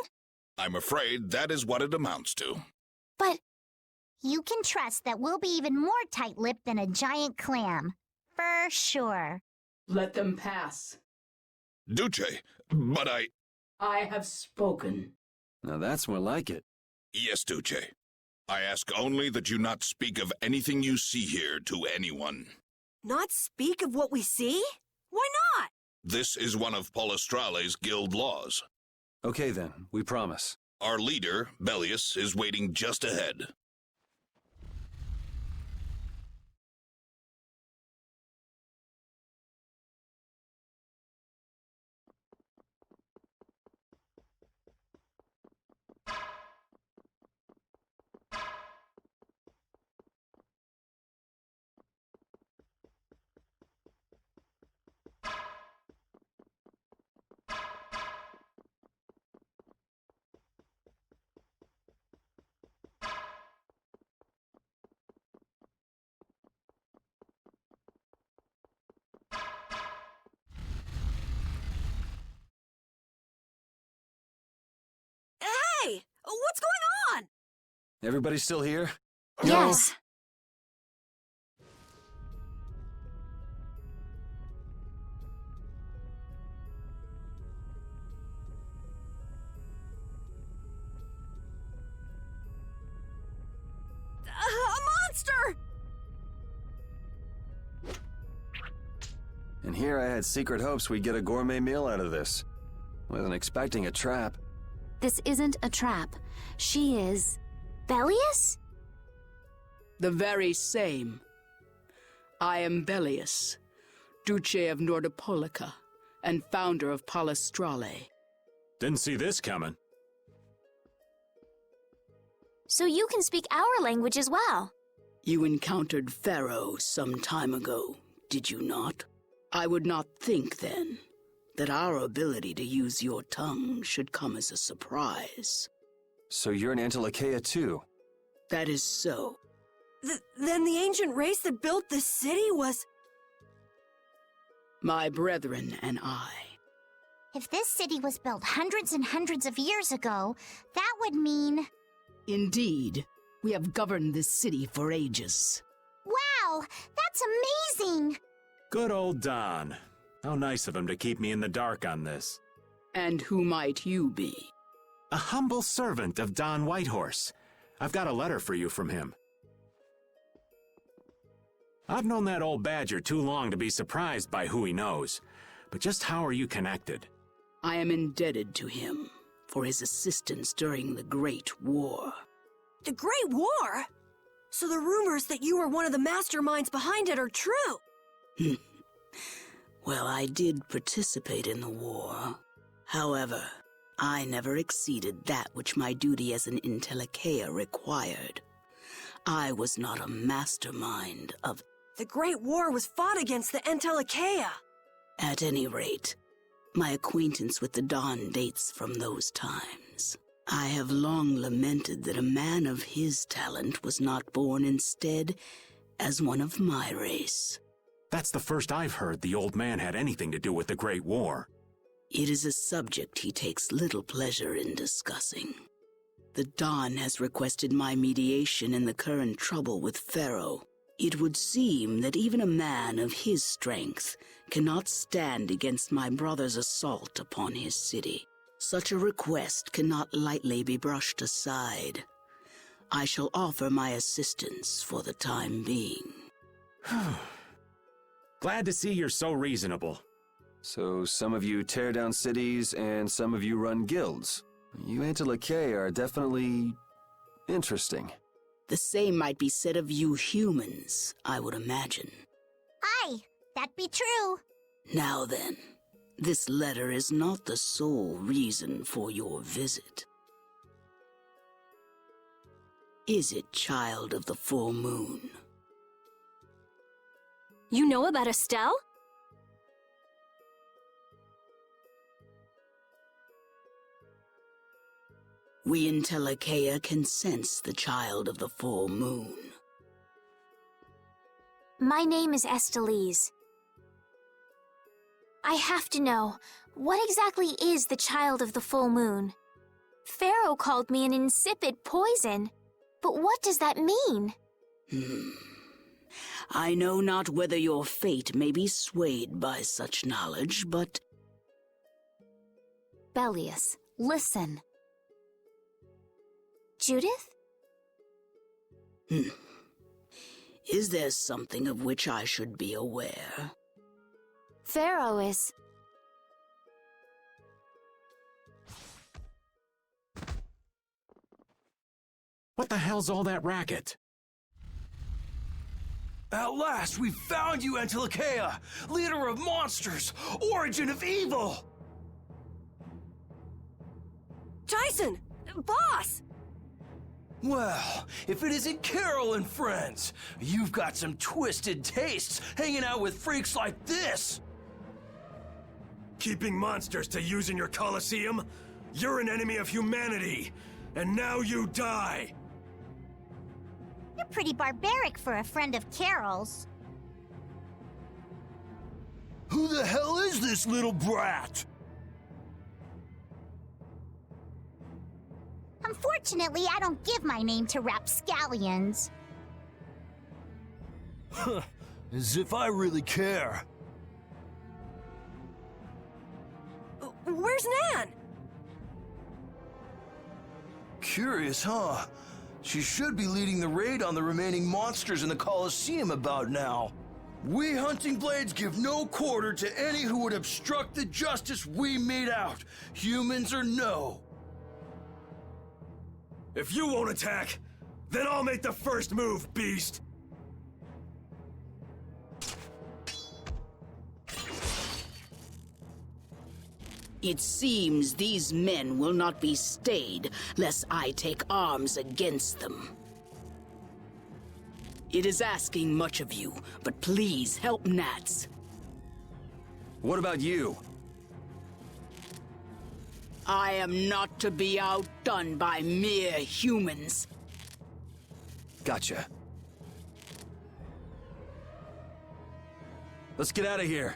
I'm afraid that is what it amounts to. But you can trust that we'll be even more tight-lipped than a giant clam. For sure. Let them pass. Duce, but I have spoken. Now that's more like it. Yes, Duce. I ask only that you not speak of anything you see here to anyone. Not speak of what we see? Why not? This is one of Palestrale's guild laws. Okay then, we promise. Our leader, Bellius, is waiting just ahead. Hey! What's going on? Everybody still here? Yes. A monster! And here I had secret hopes we'd get a gourmet meal out of this. Wasn't expecting a trap. This isn't a trap. She is... Bellius? The very same. I am Bellius, Duce of Nordopolica, and founder of Palestrale. Didn't see this coming. So you can speak our language as well. You encountered Pharaoh some time ago, did you not? I would not think then that our ability to use your tongue should come as a surprise. So you're an Antilocheia too? That is so. Then the ancient race that built this city was... My brethren and I. If this city was built hundreds and hundreds of years ago, that would mean... Indeed, we have governed this city for ages. Wow, that's amazing! Good old Don. How nice of him to keep me in the dark on this. And who might you be? A humble servant of Don Whitehorse. I've got a letter for you from him. I've known that old badger too long to be surprised by who he knows. But just how are you connected? I am indebted to him for his assistance during the Great War. The Great War? So the rumors that you were one of the masterminds behind it are true? Well, I did participate in the war. However, I never exceeded that which my duty as an Intellicheia required. I was not a mastermind of... The Great War was fought against the Entellicheia. At any rate, my acquaintance with the Don dates from those times. I have long lamented that a man of his talent was not born instead as one of my race. That's the first I've heard the old man had anything to do with the Great War. It is a subject he takes little pleasure in discussing. The Don has requested my mediation in the current trouble with Pharaoh. It would seem that even a man of his strength cannot stand against my brother's assault upon his city. Such a request cannot lightly be brushed aside. I shall offer my assistance for the time being. Glad to see you're so reasonable. So some of you tear down cities and some of you run guilds. You Antilocheia are definitely interesting. The same might be said of you humans, I would imagine. Aye, that be true. Now then, this letter is not the sole reason for your visit. Is it, child of the full moon? You know about Estelle? We in Telekea can sense the child of the full moon. My name is Estelise. I have to know, what exactly is the child of the full moon? Pharaoh called me an insipid poison, but what does that mean? I know not whether your fate may be swayed by such knowledge, but... Bellius, listen. Judith? Is there something of which I should be aware? Pharaoh is... What the hell's all that racket? At last, we found you, Antilochea, leader of monsters, origin of evil! Tyson! Boss! Well, if it isn't Carol and friends, you've got some twisted tastes hanging out with freaks like this! Keeping monsters to use in your Colosseum? You're an enemy of humanity, and now you die! You're pretty barbaric for a friend of Carol's. Who the hell is this little brat? Unfortunately, I don't give my name to rapscallions. As if I really care. Where's Nan? Curious, huh? She should be leading the raid on the remaining monsters in the Colosseum about now. We Hunting Blades give no quarter to any who would obstruct the justice we mete out, humans or no. If you won't attack, then I'll make the first move, beast! It seems these men will not be stayed, lest I take arms against them. It is asking much of you, but please help Nats. What about you? I am not to be outdone by mere humans. Gotcha. Let's get out of here.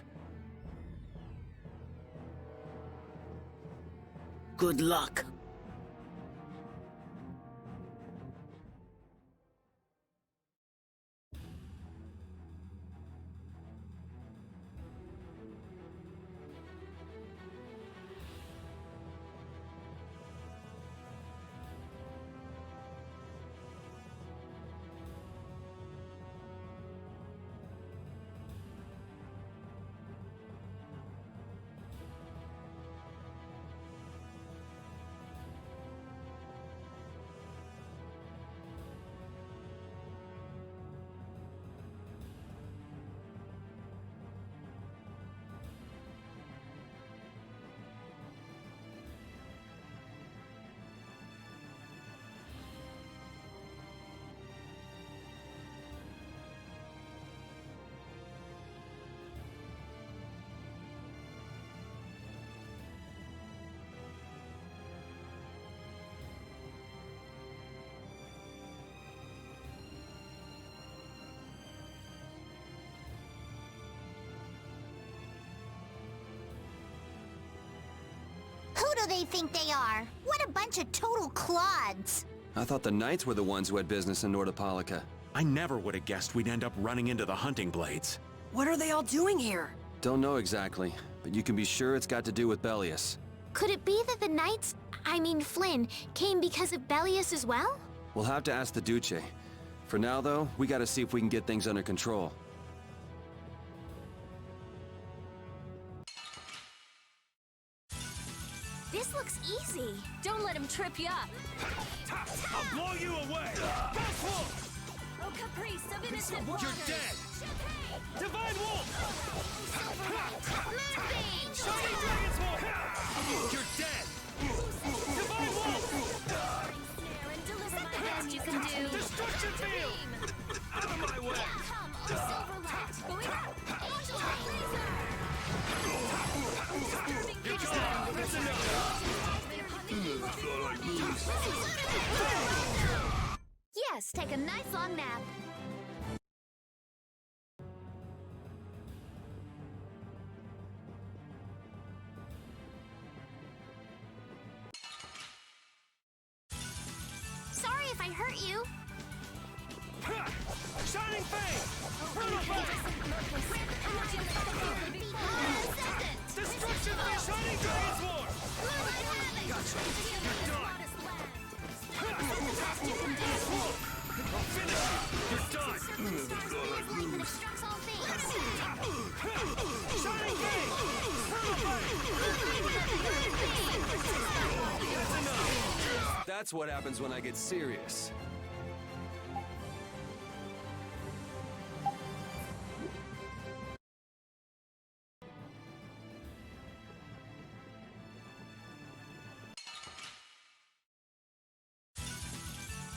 Good luck. Who do they think they are? What a bunch of total clods! I thought the Knights were the ones who had business in Nordopolica. I never would have guessed we'd end up running into the Hunting Blades. What are they all doing here? Don't know exactly, but you can be sure it's got to do with Bellius. Could it be that the Knights, I mean Flynn, came because of Bellius as well? We'll have to ask the Duce. For now, though, we gotta see if we can get things under control. This looks easy. Don't let him trip you up. I'll blow you away! Oh, caprice of innocent You're waters. dead! Divine Wolf! Moonbeam! Shiny Dragon's Wolf! You're dead! Divine Wolf! Snare and deliver my hand you can do. Destruction Field! Out of my way! Come, oh, Silverlight. Going up. Take a nice long nap. Sorry if I hurt you. Shining Fang! Destruction by Shining Dragon's War! Gotcha. You're done. I'll finish you. You're done. Shining Fang! That's enough. That's what happens when I get serious.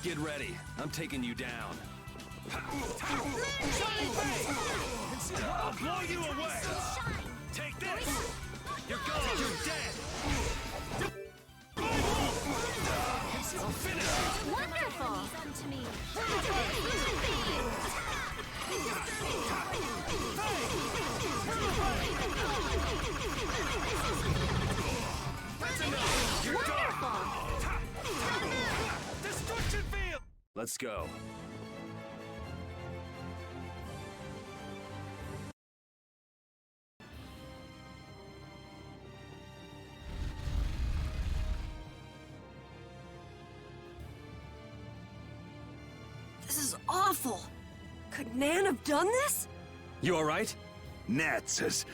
Get ready. I'm taking you down. I'll blow you away. Take this. You're gone. You're dead. I'll finish you. Wonderful. That's enough. You're done. Destruction field. Let's go. This is awful. Could Nan have done this? You all right? Nats has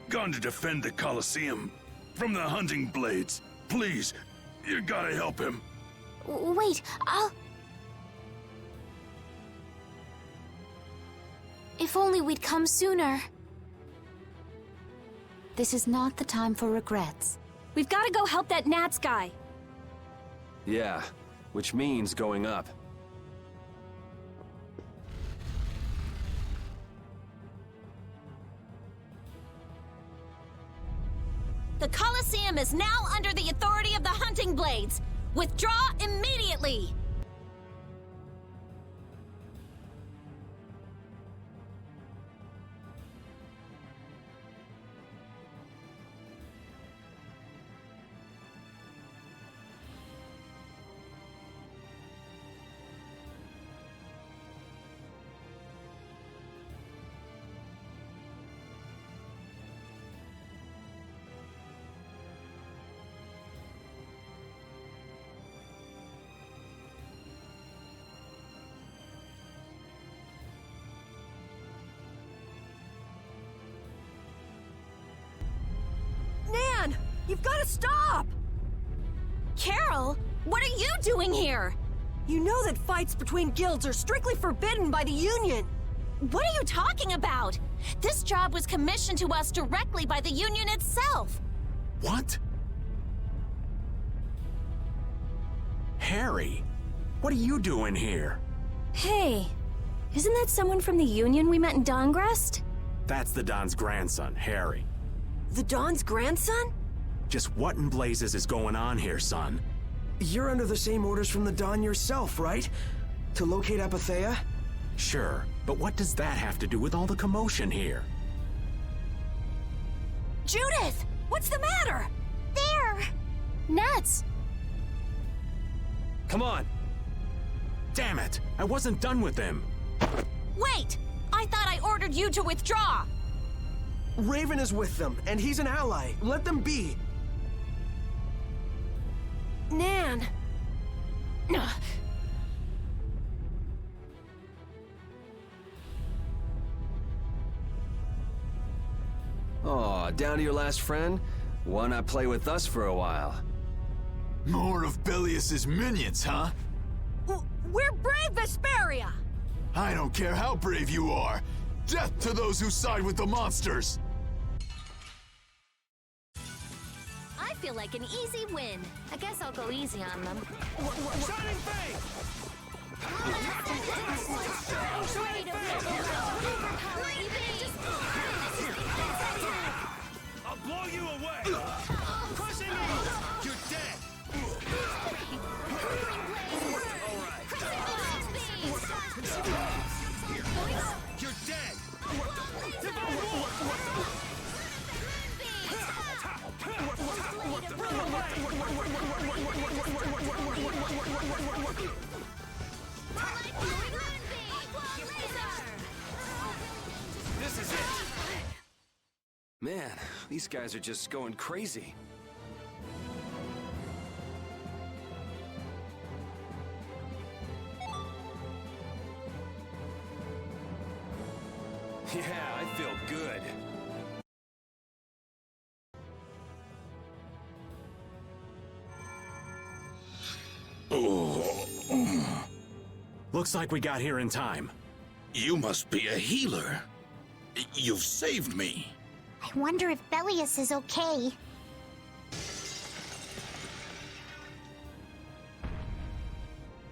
gone to defend the Colosseum from the hunting blades. Please, you gotta help him. Wait, I'll... If only we'd come sooner. This is not the time for regrets. We've got to go help that Nats guy. Yeah, which means going up. The Colosseum is now under the authority of the Hunting Blades. Withdraw immediately! Nan! You've got to stop! Carol, what are you doing here? You know that fights between guilds are strictly forbidden by the Union. What are you talking about? This job was commissioned to us directly by the Union itself. What? Harry, what are you doing here? Hey, isn't that someone from the Union we met in Dongrest? That's the Don's grandson, Harry. The Don's grandson? Just what in blazes is going on here, son? You're under the same orders from the Don yourself, right? To locate Apatheia? Sure, but what does that have to do with all the commotion here? Judith! What's the matter? There! Nats! Come on! Damn it! I wasn't done with them! Wait! I thought I ordered you to withdraw! Raven is with them, and he's an ally. Let them be. Nan! Aw, down to your last friend? Why not play with us for a while? More of Belius's minions, huh? We're brave Vesperia! I don't care how brave you are. Death to those who side with the monsters! I feel like an easy win. I guess I'll go easy on them. Shining Fang! I'll blow you away! Crushing me! You're dead! Alright. Man, these guys are just going crazy. Yeah, I feel good. Looks like we got here in time. You must be a healer. You've saved me. I wonder if Belius is okay.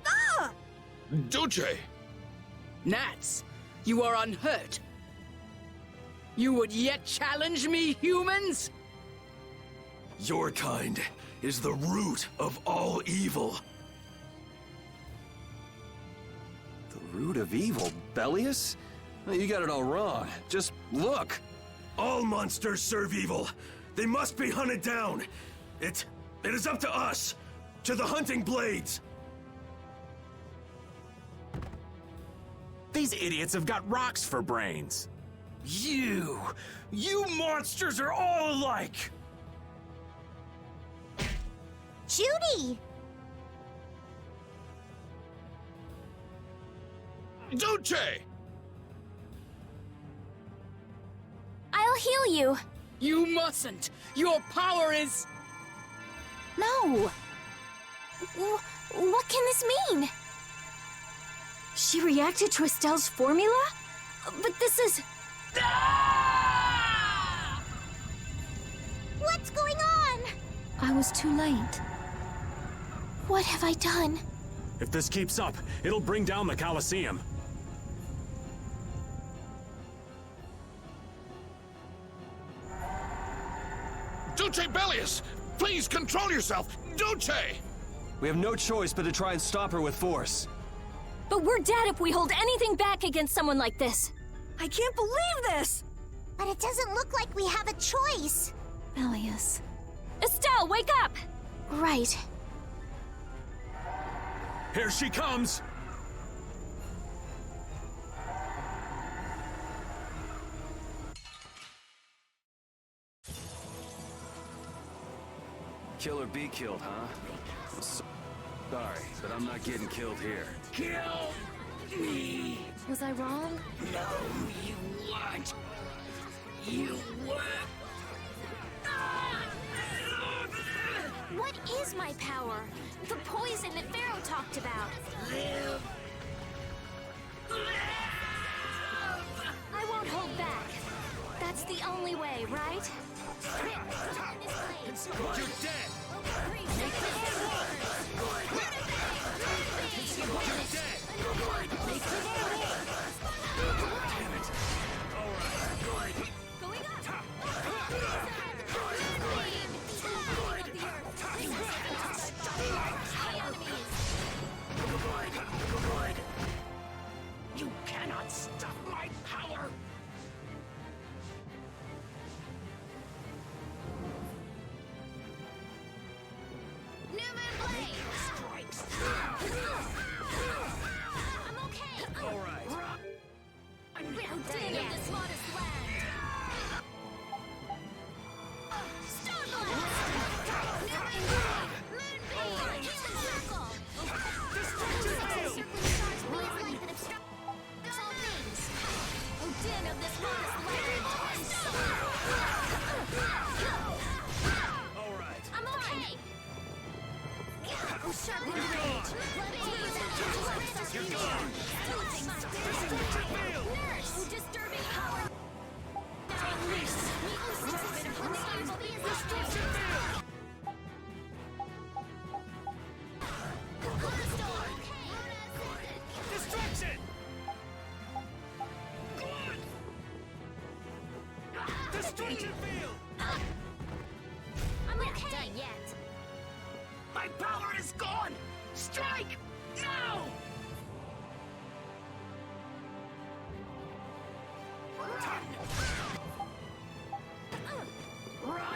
Ah! Duce! Gnats, you are unhurt. You would yet challenge me, humans? Your kind is the root of all evil. The root of evil, Belius? You got it all wrong. Just look. All monsters serve evil. They must be hunted down. It is up to us, to the hunting blades. These idiots have got rocks for brains. You monsters are all alike! Judy! Duce! I'll heal you. You mustn't! Your power is... No! What can this mean? She reacted to Estelle's formula? But this is... What's going on? I was too late. What have I done? If this keeps up, it'll bring down the Colosseum. Duce Belius! Please control yourself! Duce! We have no choice but to try and stop her with force. But we're dead if we hold anything back against someone like this. I can't believe this! But it doesn't look like we have a choice. Belius. Estelle, wake up! Right. Here she comes! Kill or be killed, huh? I'm sorry, but I'm not getting killed here. Kill me! Was I wrong? No, you weren't. You were... What is my power? The poison that Pharaoh talked about. Live! I won't hold back. That's the only way, right? You're dead! You cannot stop my power! I'm okay. All right. I'm din of this modest land. Stormblast! Moonbeam! Human circle! Circling stars, be as light that obstructs all things. Oh, din of this modest land! All right. I'm okay. Oh, sharp rage! You're gone. Nurse! Oh, disturbing power! Distraction! Good! Destruction field! I'm not done yet. My power is gone! Strike! Now!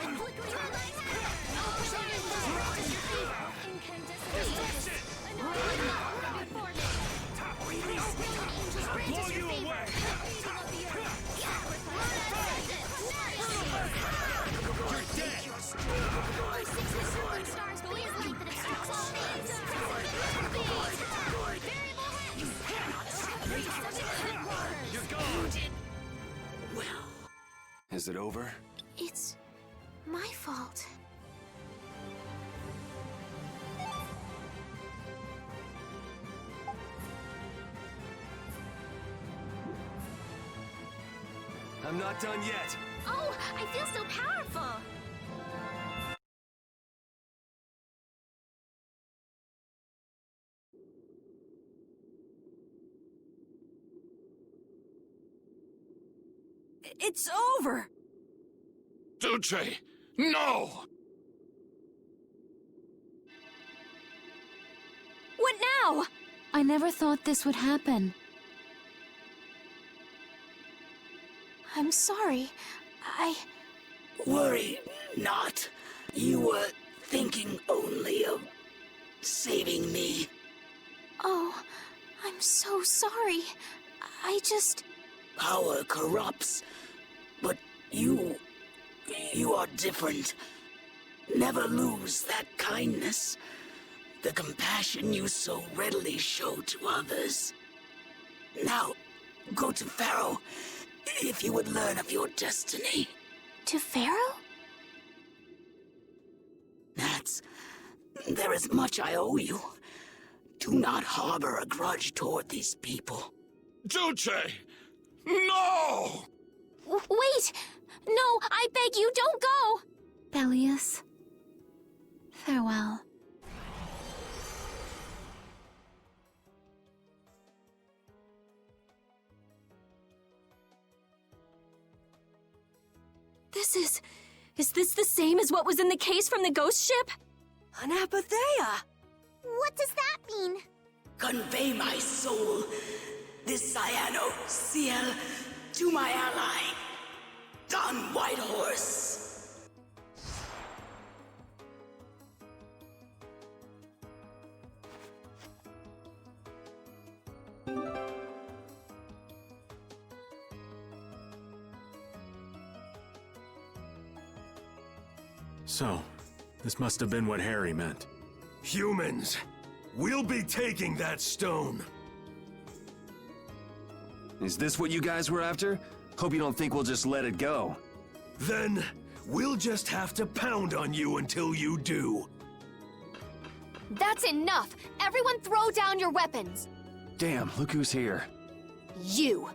I'm flickering my light. Opening the incandescent. Before me. Blow you away! Is it over? It's my fault. I'm not done yet. Oh, I feel so powerful! It's over! Duce, no! What now? I never thought this would happen. I'm sorry. Worry not. You were thinking only of saving me. Oh, I'm so sorry. I just... Power corrupts, but you are different. Never lose that kindness, the compassion you so readily show to others. Now, go to Pharaoh, if you would learn of your destiny. To Pharaoh? There is much I owe you. Do not harbor a grudge toward these people. Duce! No! Wait! No, I beg you, don't go! Bellius, farewell. Is this the same as what was in the case from the ghost ship? An apatheia! What does that mean? Convey my soul, this cyano ciel, to my ally, Don Whitehorse. So, this must have been what Harry meant. Humans, we'll be taking that stone. Is this what you guys were after? Hope you don't think we'll just let it go. Then, we'll just have to pound on you until you do. That's enough! Everyone throw down your weapons! Damn, look who's here. You!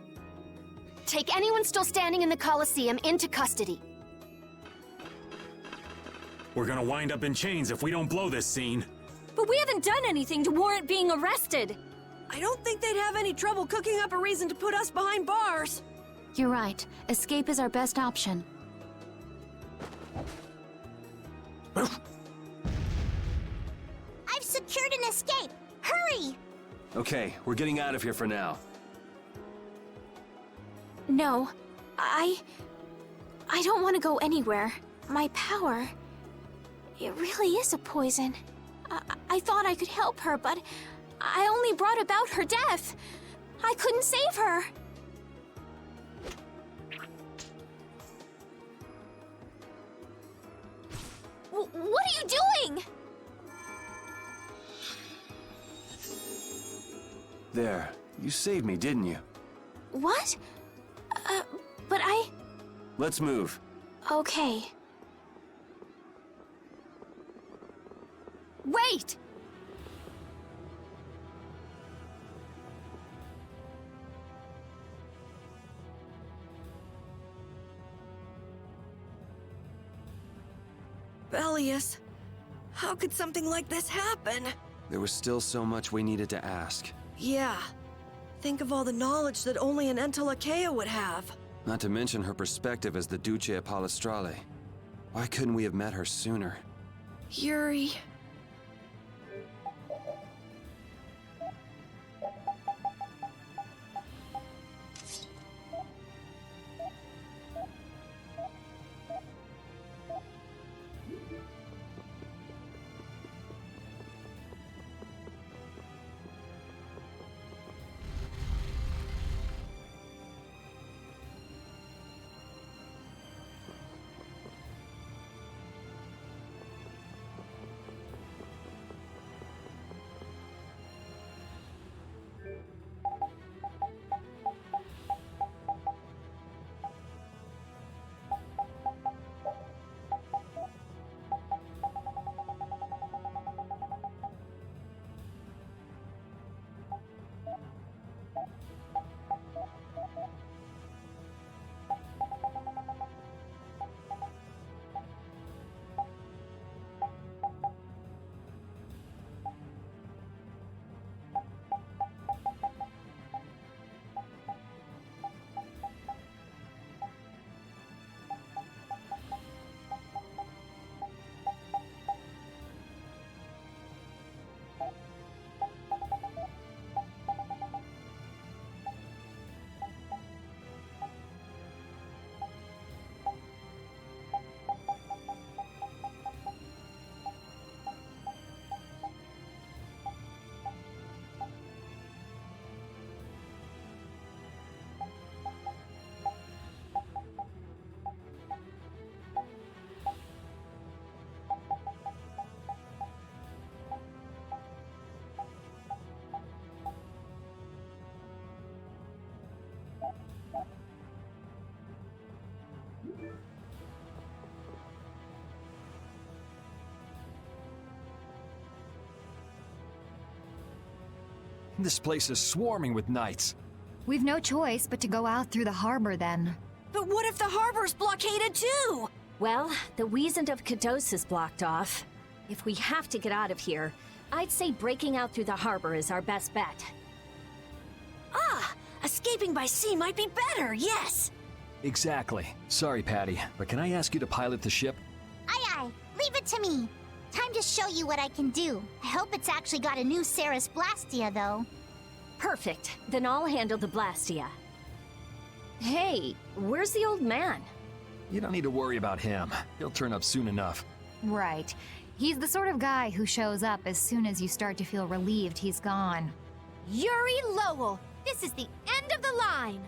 Take anyone still standing in the Colosseum into custody. We're gonna wind up in chains if we don't blow this scene. But we haven't done anything to warrant being arrested. I don't think they'd have any trouble cooking up a reason to put us behind bars. You're right. Escape is our best option. I've secured an escape! Hurry! Okay, we're getting out of here for now. No, I don't want to go anywhere. My power... It really is a poison. I thought I could help her, but I only brought about her death. I couldn't save her. What are you doing? There, you saved me, didn't you? What? But I... Let's move. Okay. Wait! Bellius, how could something like this happen? There was still so much we needed to ask. Yeah. Think of all the knowledge that only an Entelakea would have. Not to mention her perspective as the Duce Palestrale. Why couldn't we have met her sooner? Yuri... This place is swarming with knights. We've no choice but to go out through the harbor then. But what if the harbor's blockaded too? Well, the Wiesent of Kados is blocked off. If we have to get out of here, I'd say breaking out through the harbor is our best bet. Ah, escaping by sea might be better, yes! Exactly. Sorry, Patty, but can I ask you to pilot the ship? Aye aye, leave it to me. Time to show you what I can do. I hope it's actually got a new Ceres Blastia, though. Perfect. Then I'll handle the Blastia. Hey, where's the old man? You don't need to worry about him. He'll turn up soon enough. Right. He's the sort of guy who shows up as soon as you start to feel relieved he's gone. Yuri Lowell, this is the end of the line.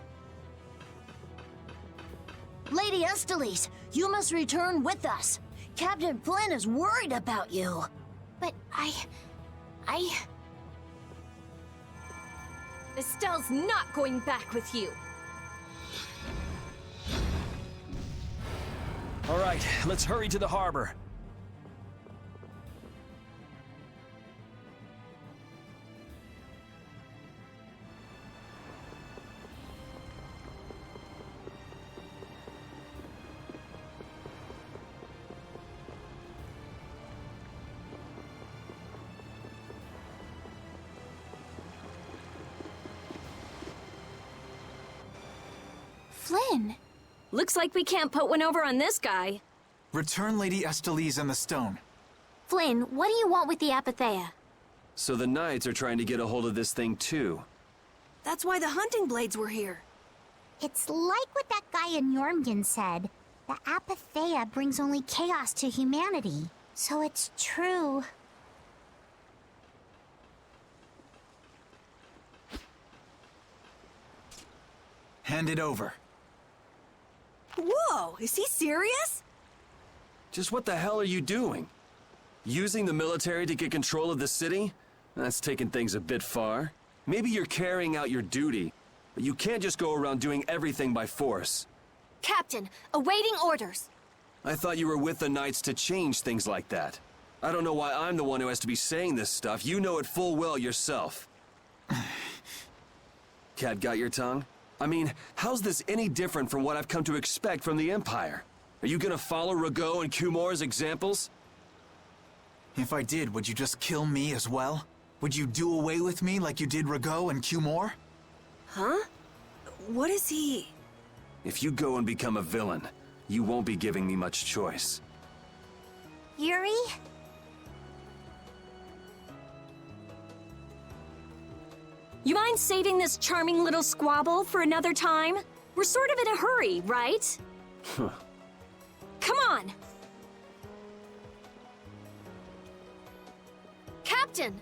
Lady Estellise, you must return with us. Captain Flynn is worried about you. But Estelle's not going back with you. All right, let's hurry to the harbor. Flynn! Looks like we can't put one over on this guy. Return Lady Estellise and the stone. Flynn, what do you want with the Apatheia? So the Knights are trying to get a hold of this thing too. That's why the hunting blades were here. It's like what that guy in Jormungand said. The Apatheia brings only chaos to humanity. So it's true. Hand it over. Whoa, is he serious? Just what the hell are you doing? Using the military to get control of the city? That's taking things a bit far. Maybe you're carrying out your duty, but you can't just go around doing everything by force. Captain, awaiting orders. I thought you were with the Knights to change things like that. I don't know why I'm the one who has to be saying this stuff. You know it full well yourself. Cat got your tongue? I mean, how's this any different from what I've come to expect from the Empire? Are you gonna follow Rago and Kumor's examples? If I did, would you just kill me as well? Would you do away with me like you did Rago and Kumor? Huh? What is he? If you go and become a villain, you won't be giving me much choice. Yuri? You mind saving this charming little squabble for another time? We're sort of in a hurry, right? Come on! Captain!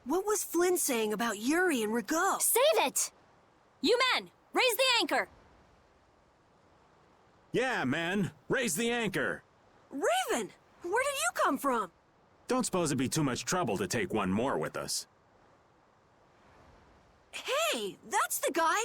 What was Flynn saying about Yuri and Rago? Save it! You men, raise the anchor! Yeah, man. Raise the anchor. Raven! Where did you come from? Don't suppose it'd be too much trouble to take one more with us. Hey, that's the guy!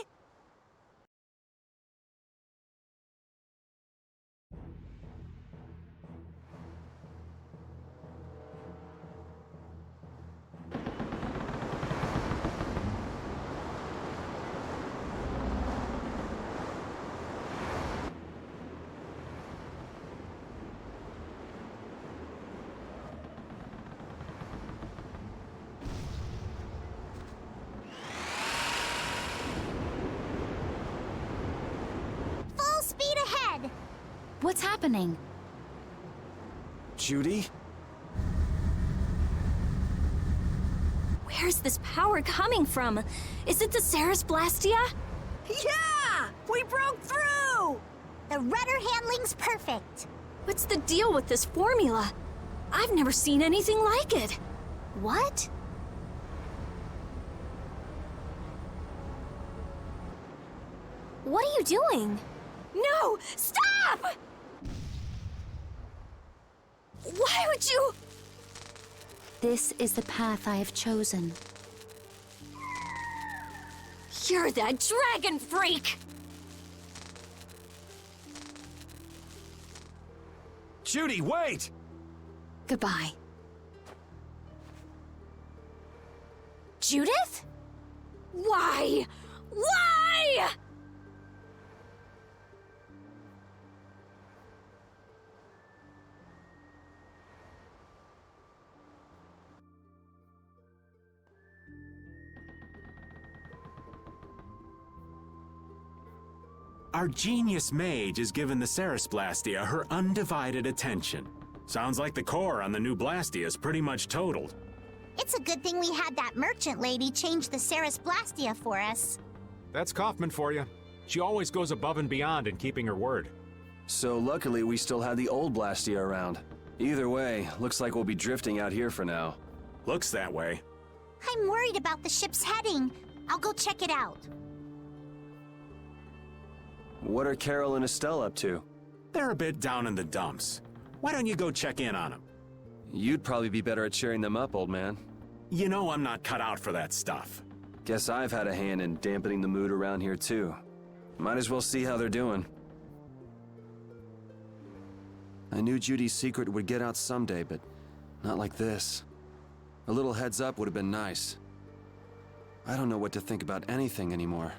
Full speed ahead! What's happening? Judy? Where's this power coming from? Is it the Ceres Blastia? Yeah! We broke through! The rudder handling's perfect. What's the deal with this formula? I've never seen anything like it. What? What are you doing? No! Stop! Why would you... This is the path I have chosen. You're that dragon freak! Judy, wait! Goodbye. Judith? Why? Why? Our genius mage has given the Ceres Blastia her undivided attention. Sounds like the core on the new Blastia is pretty much totaled. It's a good thing we had that merchant lady change the Ceres Blastia for us. That's Kaufman for you. She always goes above and beyond in keeping her word. So luckily we still had the old Blastia around. Either way, looks like we'll be drifting out here for now. Looks that way. I'm worried about the ship's heading. I'll go check it out. What are Carol and Estelle up to? They're a bit down in the dumps. Why don't you go check in on them? You'd probably be better at cheering them up, old man. You know I'm not cut out for that stuff. Guess I've had a hand in dampening the mood around here too. Might as well see how they're doing. I knew Judy's secret would get out someday, but not like this. A little heads up would have been nice. I don't know what to think about anything anymore.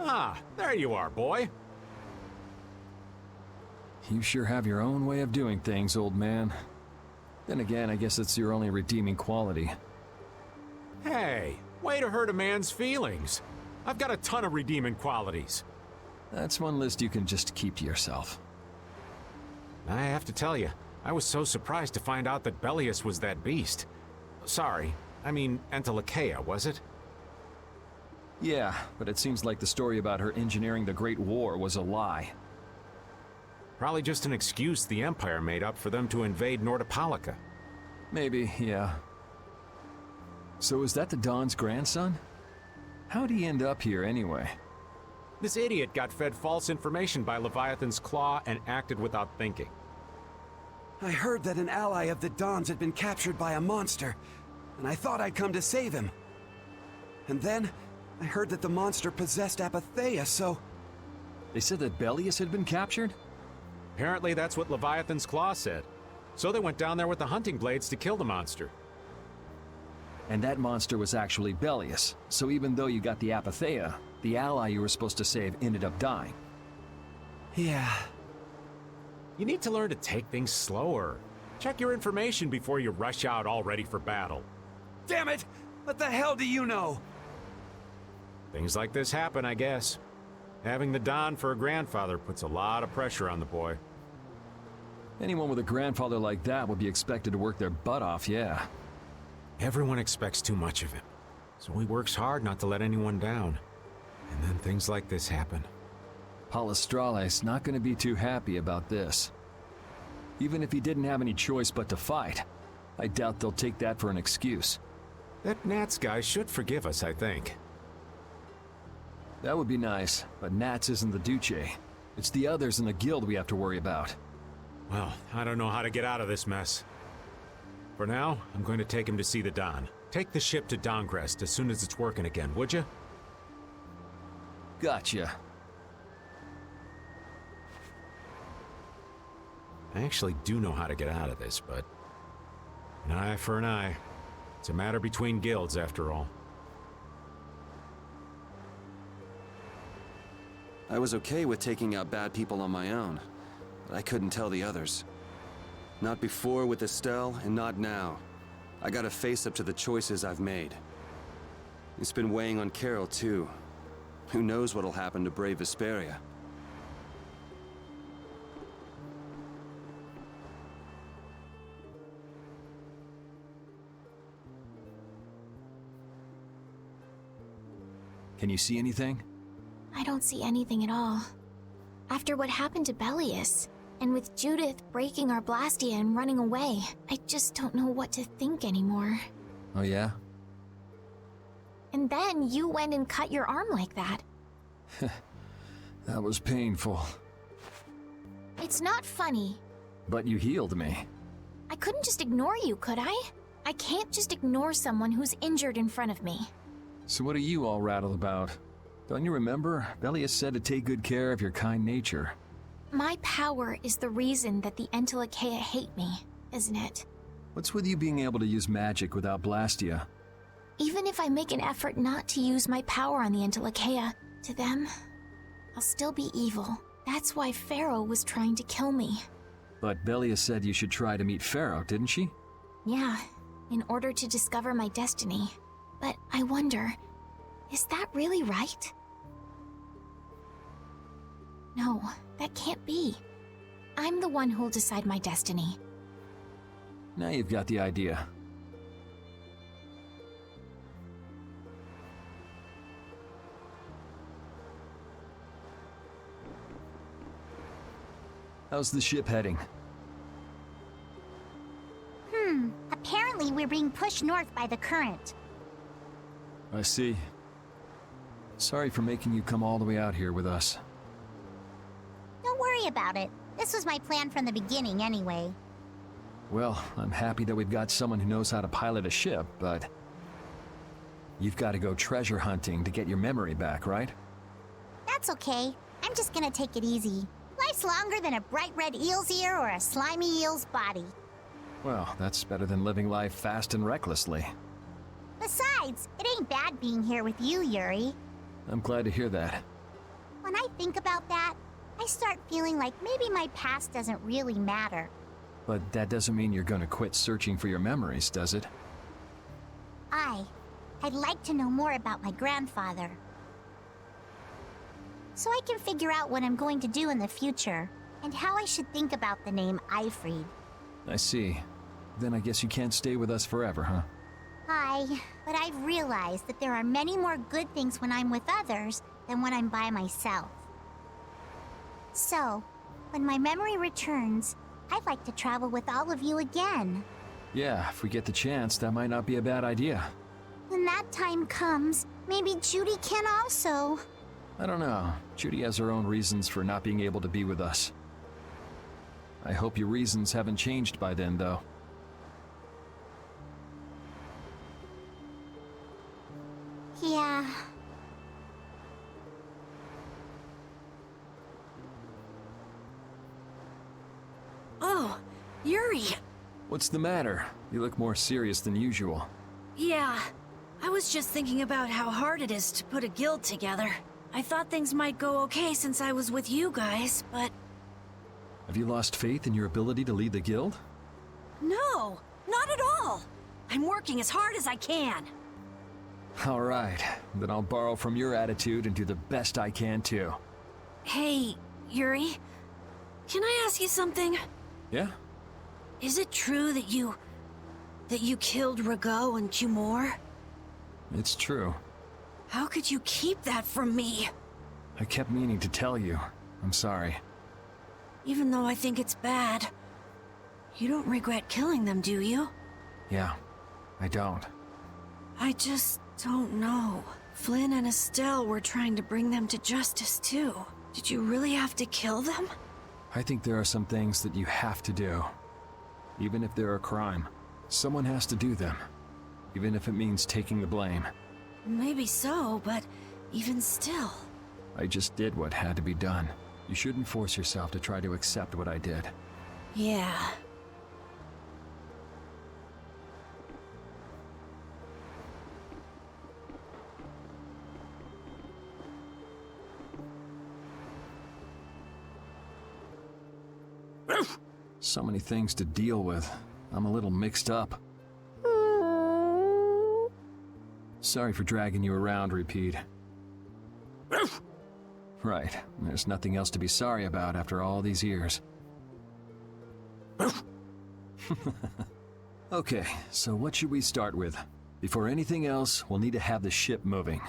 Ah, there you are, boy. You sure have your own way of doing things, old man. Then again, I guess it's your only redeeming quality. Hey, way to hurt a man's feelings. I've got a ton of redeeming qualities. That's one list you can just keep to yourself. I have to tell you, I was so surprised to find out that Belius was that beast. Sorry, I mean Entelekea, was it? Yeah, but it seems like the story about her engineering the Great War was a lie. Probably just an excuse the Empire made up for them to invade Nordopolica. Maybe, yeah. So is that the Don's grandson? How'd he end up here anyway? This idiot got fed false information by Leviathan's Claw and acted without thinking. I heard that an ally of the Don's had been captured by a monster, and I thought I'd come to save him. And then, I heard that the monster possessed Apatheia, so... They said that Belius had been captured? Apparently that's what Leviathan's Claw said. So they went down there with the hunting blades to kill the monster. And that monster was actually Belius, so even though you got the Apatheia, the ally you were supposed to save ended up dying. Yeah. You need to learn to take things slower. Check your information before you rush out all ready for battle. Damn it! What the hell do you know? Things like this happen, I guess. Having the Don for a grandfather puts a lot of pressure on the boy. Anyone with a grandfather like that would be expected to work their butt off, yeah. Everyone expects too much of him, so he works hard not to let anyone down. And then things like this happen. Palestrale's not going to be too happy about this. Even if he didn't have any choice but to fight, I doubt they'll take that for an excuse. That Nats guy should forgive us, I think. That would be nice, but Nats isn't the Duce. It's the others in the guild we have to worry about. Well, I don't know how to get out of this mess. For now, I'm going to take him to see the Don. Take the ship to Dongrest as soon as it's working again, would you? Gotcha. I actually do know how to get out of this, but... an eye for an eye. It's a matter between guilds, after all. I was okay with taking out bad people on my own, but I couldn't tell the others. Not before with Estelle, and not now. I gotta face up to the choices I've made. It's been weighing on Carol, too. Who knows what'll happen to brave Vesperia? Can you see anything? I don't see anything at all. After what happened to Belius, and with Judith breaking our Blastia and running away, I just don't know what to think anymore. Oh yeah? And then you went and cut your arm like that. That was painful. It's not funny. But you healed me. I couldn't just ignore you, could I? I can't just ignore someone who's injured in front of me. So what are you all rattled about? Don't you remember? Belius said to take good care of your kind nature. My power is the reason that the Entelekea hate me, isn't it? What's with you being able to use magic without Blastia? Even if I make an effort not to use my power on the Entelekea, to them, I'll still be evil. That's why Pharaoh was trying to kill me. But Belius said you should try to meet Pharaoh, didn't she? Yeah, in order to discover my destiny. But I wonder, is that really right? No, that can't be. I'm the one who'll decide my destiny. Now you've got the idea. How's the ship heading? Apparently we're being pushed north by the current. I see. Sorry for making you come all the way out here with us. Don't worry about it. This was my plan from the beginning anyway. Well, I'm happy that we've got someone who knows how to pilot a ship, but... you've got to go treasure hunting to get your memory back, right? That's okay. I'm just gonna take it easy. Life's longer than a bright red eel's ear or a slimy eel's body. Well, that's better than living life fast and recklessly. Besides, it ain't bad being here with you, Yuri. I'm glad to hear that. think about that, I start feeling like maybe my past doesn't really matter. But that doesn't mean you're gonna quit searching for your memories, does it? I'd like to know more about my grandfather. So I can figure out what I'm going to do in the future, and how I should think about the name Eifried. I see. Then I guess you can't stay with us forever, huh? But I've realized that there are many more good things when I'm with others than when I'm by myself. So, when my memory returns, I'd like to travel with all of you again. Yeah, if we get the chance, that might not be a bad idea. When that time comes, maybe Judy can also. I don't know. Judy has her own reasons for not being able to be with us. I hope your reasons haven't changed by then, though. Yeah. Oh, Yuri! What's the matter? You look more serious than usual. Yeah, I was just thinking about how hard it is to put a guild together. I thought things might go okay since I was with you guys, but... Have you lost faith in your ability to lead the guild? No, not at all! I'm working as hard as I can. All right, then I'll borrow from your attitude and do the best I can too. Hey, Yuri, can I ask you something? Yeah? Is it true that you killed Rago and Cumore? It's true. How could you keep that from me? I kept meaning to tell you. I'm sorry. Even though I think it's bad, you don't regret killing them, do you? Yeah, I don't. I just don't know. Flynn and Estelle were trying to bring them to justice too. Did you really have to kill them? I think there are some things that you have to do. Even if they're a crime, someone has to do them. Even if it means taking the blame. Maybe so, but even still... I just did what had to be done. You shouldn't force yourself to try to accept what I did. Yeah. So many things to deal with. I'm a little mixed up. Sorry for dragging you around, Repeat. Right. There's nothing else to be sorry about after all these years. Okay, so what should we start with? Before anything else, we'll need to have the ship moving.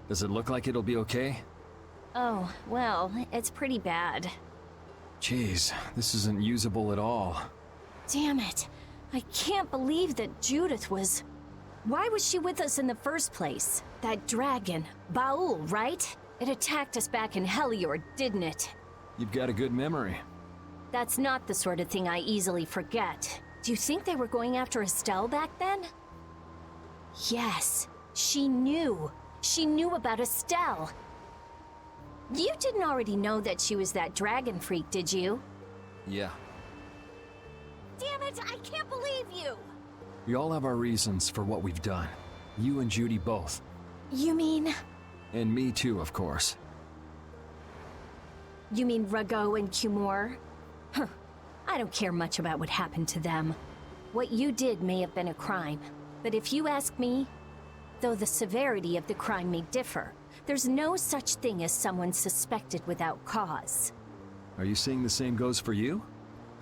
Does it look like it'll be okay? Oh, well, it's pretty bad. Jeez, this isn't usable at all. Damn it. I can't believe that Judith was... Why was she with us in the first place? That dragon, Baul, right? It attacked us back in Heliord, didn't it? You've got a good memory. That's not the sort of thing I easily forget. Do you think they were going after Estelle back then? Yes, she knew. She knew about Estelle. You didn't already know that she was that dragon freak, did you? Yeah. Damn it, I can't believe you! We all have our reasons for what we've done. You and Judy both. You mean... And me too, of course. You mean Rago and Cumore? Huh. I don't care much about what happened to them. What you did may have been a crime, but if you ask me, though the severity of the crime may differ, there's no such thing as someone suspected without cause. Are you saying the same goes for you?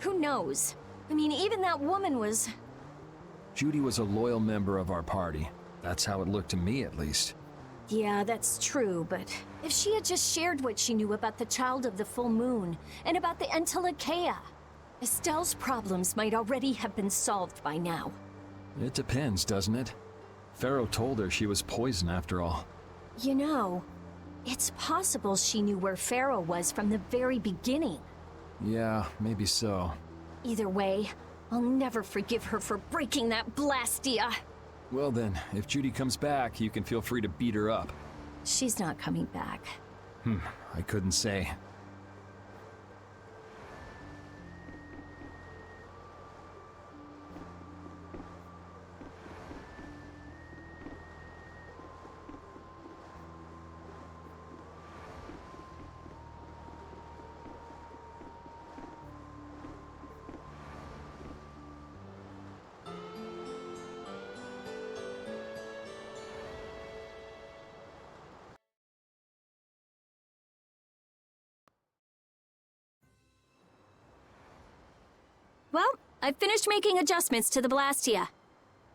Who knows? I mean, even that woman was... Judy was a loyal member of our party. That's how it looked to me, at least. Yeah, that's true, but if she had just shared what she knew about the Child of the Full Moon, and about the Entelekea, Estelle's problems might already have been solved by now. It depends, doesn't it? Pharaoh told her she was poison after all. You know, it's possible she knew where Pharaoh was from the very beginning. Yeah, maybe so. Either way, I'll never forgive her for breaking that Blastia. Well then, if Judy comes back, you can feel free to beat her up. She's not coming back. I couldn't say. I've finished making adjustments to the Blastia.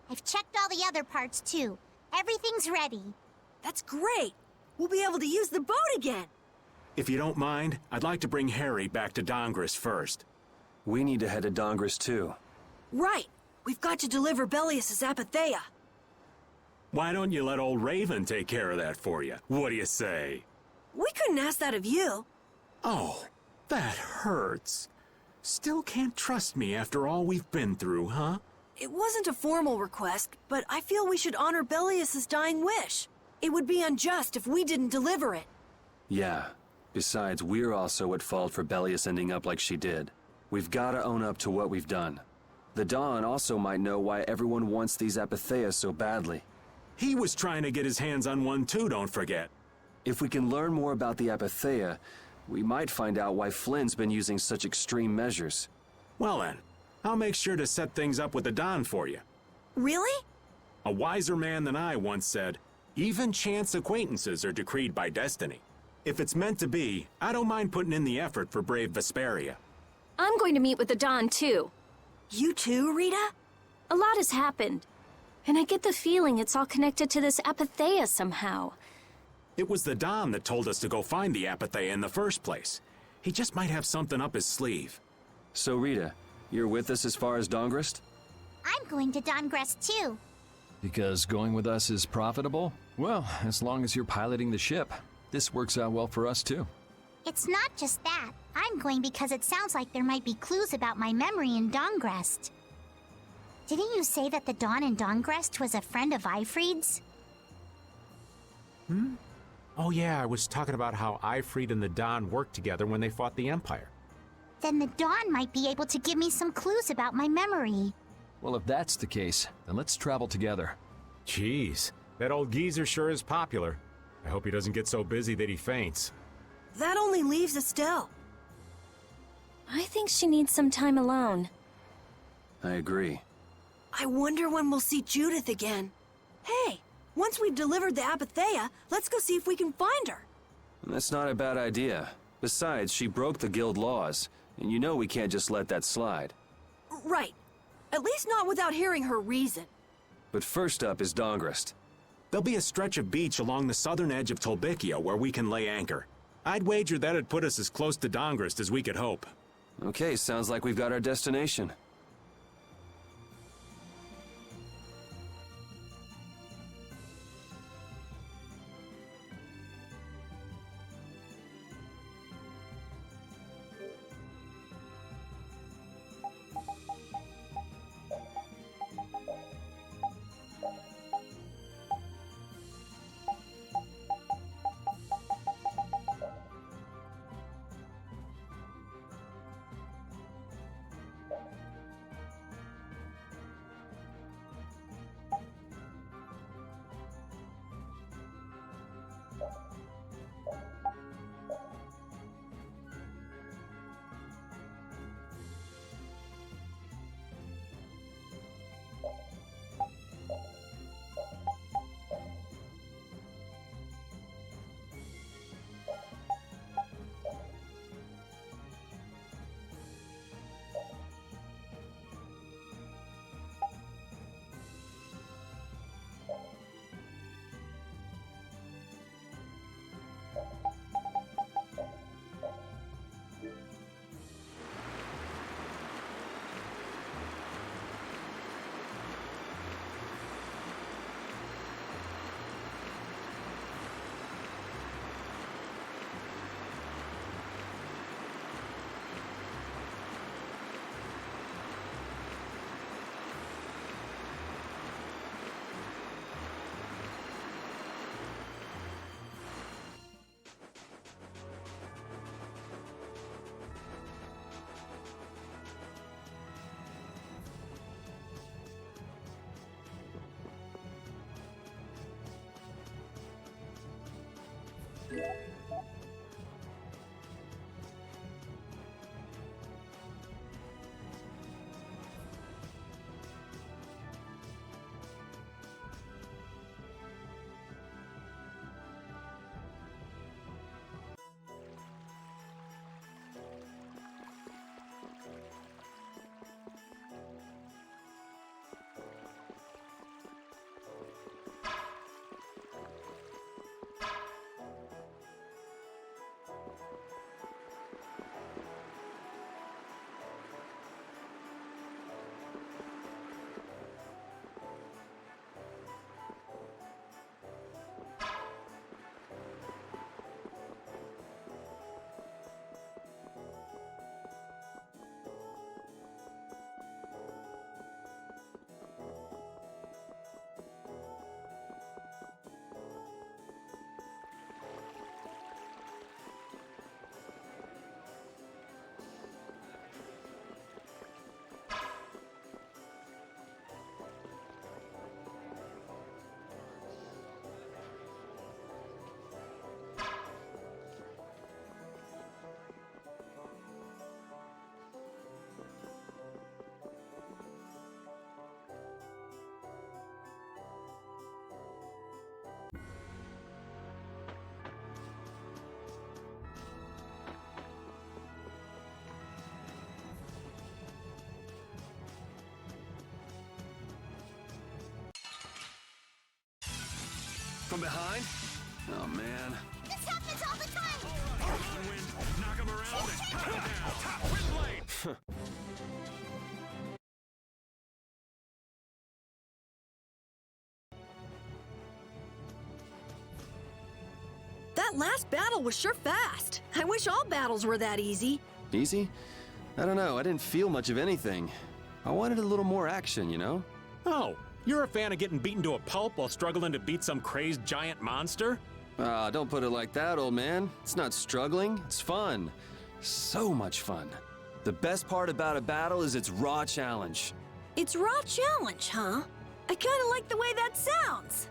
I've checked all the other parts, too. Everything's ready. That's great. We'll be able to use the boat again. If you don't mind, I'd like to bring Harry back to Dongris first. We need to head to Dongris too. Right. We've got to deliver Belius's Apatheia. Why don't you let old Raven take care of that for you? What do you say? We couldn't ask that of you. Oh, that hurts. Still can't trust me after all we've been through, huh? It wasn't a formal request, but I feel we should honor Belius's dying wish. It would be unjust if we didn't deliver it. Yeah. Besides, we're also at fault for Belius ending up like she did. We've got to own up to what we've done. The Dawn also might know why everyone wants these Apatheias so badly. He was trying to get his hands on one too, don't forget. If we can learn more about the Apatheia, we might find out why Flynn's been using such extreme measures. Well then, I'll make sure to set things up with the Dawn for you. Really? A wiser man than I once said, even chance acquaintances are decreed by destiny. If it's meant to be, I don't mind putting in the effort for brave Vesperia. I'm going to meet with the Dawn, too. You too, Rita? A lot has happened. And I get the feeling it's all connected to this Apatheia somehow. It was the Dawn that told us to go find the Apatheia in the first place. He just might have something up his sleeve. So Rita, you're with us as far as Dongrist? I'm going to Dongrest too. Because going with us is profitable? Well, as long as you're piloting the ship. This works out well for us too. It's not just that. I'm going because it sounds like there might be clues about my memory in Dongrest. Didn't you say that the Dawn in Dongrest was a friend of Eifried's? Oh yeah, I was talking about how Eifried and the Dawn worked together when they fought the Empire. Then the Dawn might be able to give me some clues about my memory. Well, if that's the case, then let's travel together. Jeez, that old geezer sure is popular. I hope he doesn't get so busy that he faints. That only leaves Estelle. I think she needs some time alone. I agree. I wonder when we'll see Judith again. Hey, once we've delivered the Apatheia, let's go see if we can find her. That's not a bad idea. Besides, she broke the guild laws, and you know we can't just let that slide. Right. At least not without hearing her reason. But first up is Dongrist. There'll be a stretch of beach along the southern edge of Tolbikia where we can lay anchor. I'd wager that'd put us as close to Dongrist as we could hope. Okay, sounds like we've got our destination. from behind? Oh, man. This happens all the time! Wind, knock him around and cut him down. Windblade! That last battle was sure fast. I wish all battles were that easy. Easy? I don't know. I didn't feel much of anything. I wanted a little more action, you know? Oh, you're a fan of getting beaten to a pulp while struggling to beat some crazed giant monster? Ah, don't put it like that, old man. It's not struggling. It's fun. So much fun. The best part about a battle is its raw challenge. It's raw challenge, huh? I kinda like the way that sounds.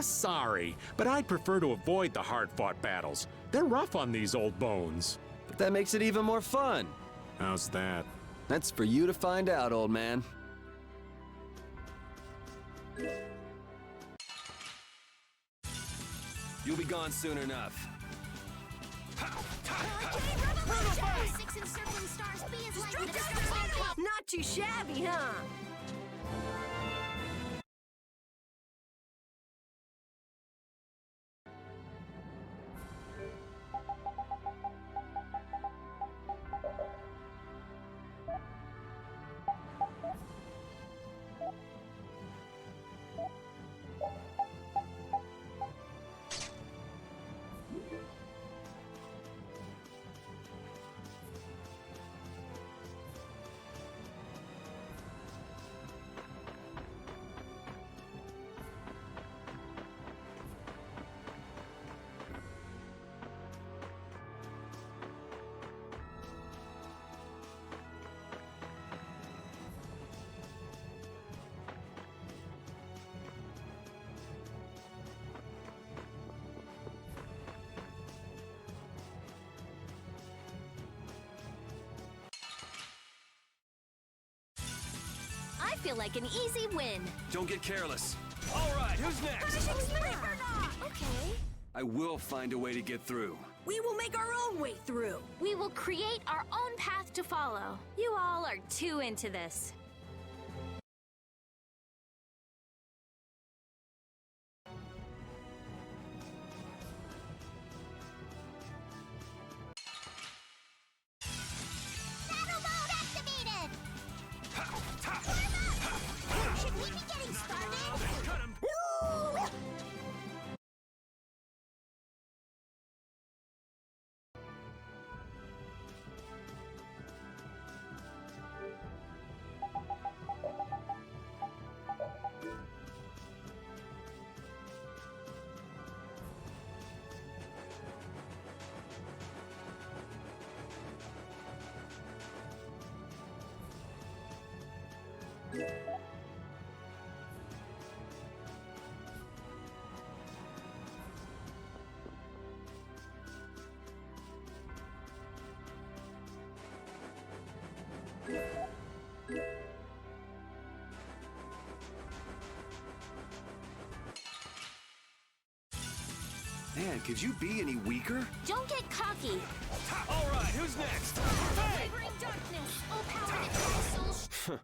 Sorry, but I'd prefer to avoid the hard-fought battles. They're rough on these old bones. But that makes it even more fun. How's that? That's for you to find out, old man. You'll be gone soon enough. Six encircling stars, B is likely to start. Not too shabby, huh? I feel like an easy win. Don't get careless. All right, who's next? Okay. I will find a way to get through. We will make our own way through. We will create our own path to follow. You all are too into this. Battle mode activated! Should we be getting started? Man, could you be any weaker? Don't get cocky. All right, who's next? Bring darkness. Oh, power that tries soul.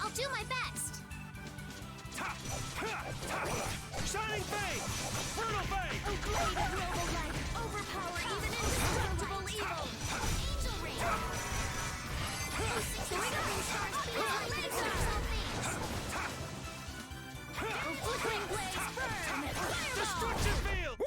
I'll do my best. Shining Fade! Brutal Fade! Oh, blade of noble light. Overpower even indestructible evil. Angel Ring. Oh, six encircling stars, B is likely to start all things. Flickering blaze, burn! Fireball! Destruction field!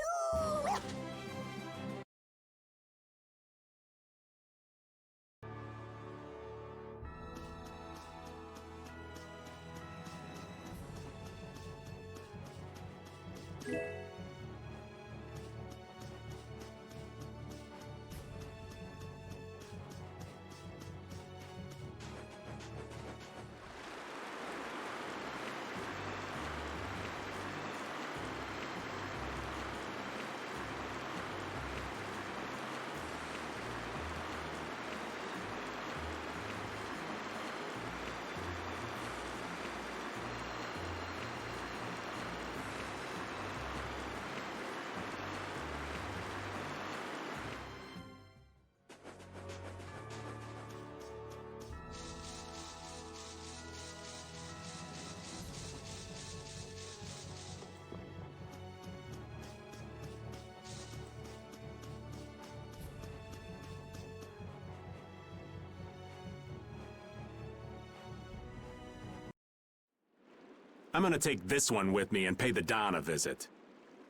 I'm gonna take this one with me and pay the Don a visit.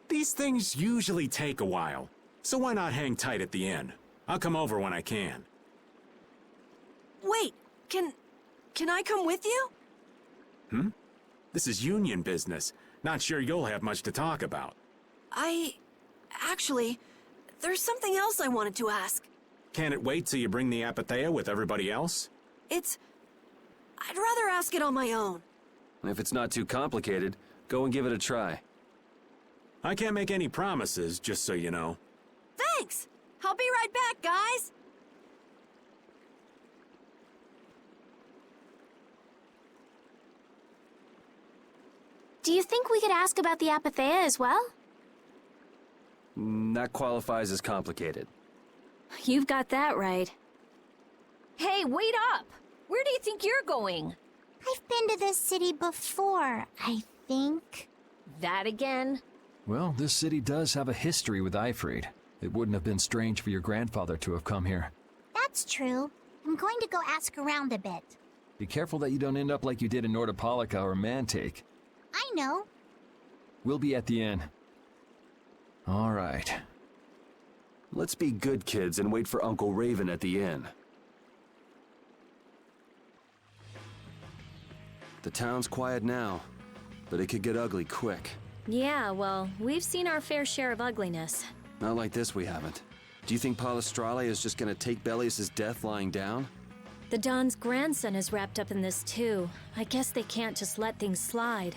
These things usually take a while, so why not hang tight at the inn? I'll come over when I can. Wait, can I come with you? This is union business. Not sure you'll have much to talk about. Actually, there's something else I wanted to ask. Can it wait till you bring the Apathea with everybody else? I'd rather ask it on my own. If it's not too complicated, go and give it a try. I can't make any promises, just so you know. Thanks! I'll be right back, guys! Do you think we could ask about the Apathea as well? That qualifies as complicated. You've got that right. Hey, wait up! Where do you think you're going? I've been to this city before, I think. That again? Well, this city does have a history with Ifrid. It wouldn't have been strange for your grandfather to have come here. That's true. I'm going to go ask around a bit. Be careful that you don't end up like you did in Nordopolica or Mantake. I know. We'll be at the inn. All right. Let's be good kids and wait for Uncle Raven at the inn. The town's quiet now, but it could get ugly quick. Yeah, well, we've seen our fair share of ugliness. Not like this, we haven't. Do you think Palestrale is just gonna take Belius' death lying down? The Don's grandson is wrapped up in this too. I guess they can't just let things slide.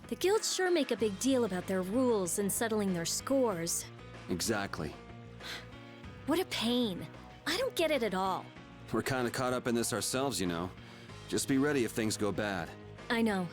The guilds sure make a big deal about their rules and settling their scores. Exactly. What a pain. I don't get it at all. We're kinda caught up in this ourselves, you know. Just be ready if things go bad. I know.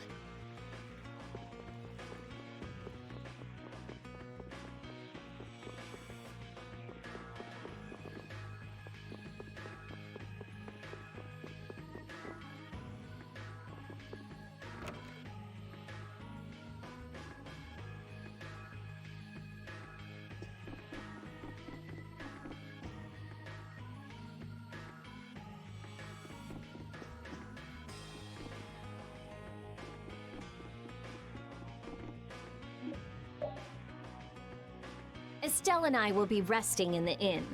Estelle and I will be resting in the inn.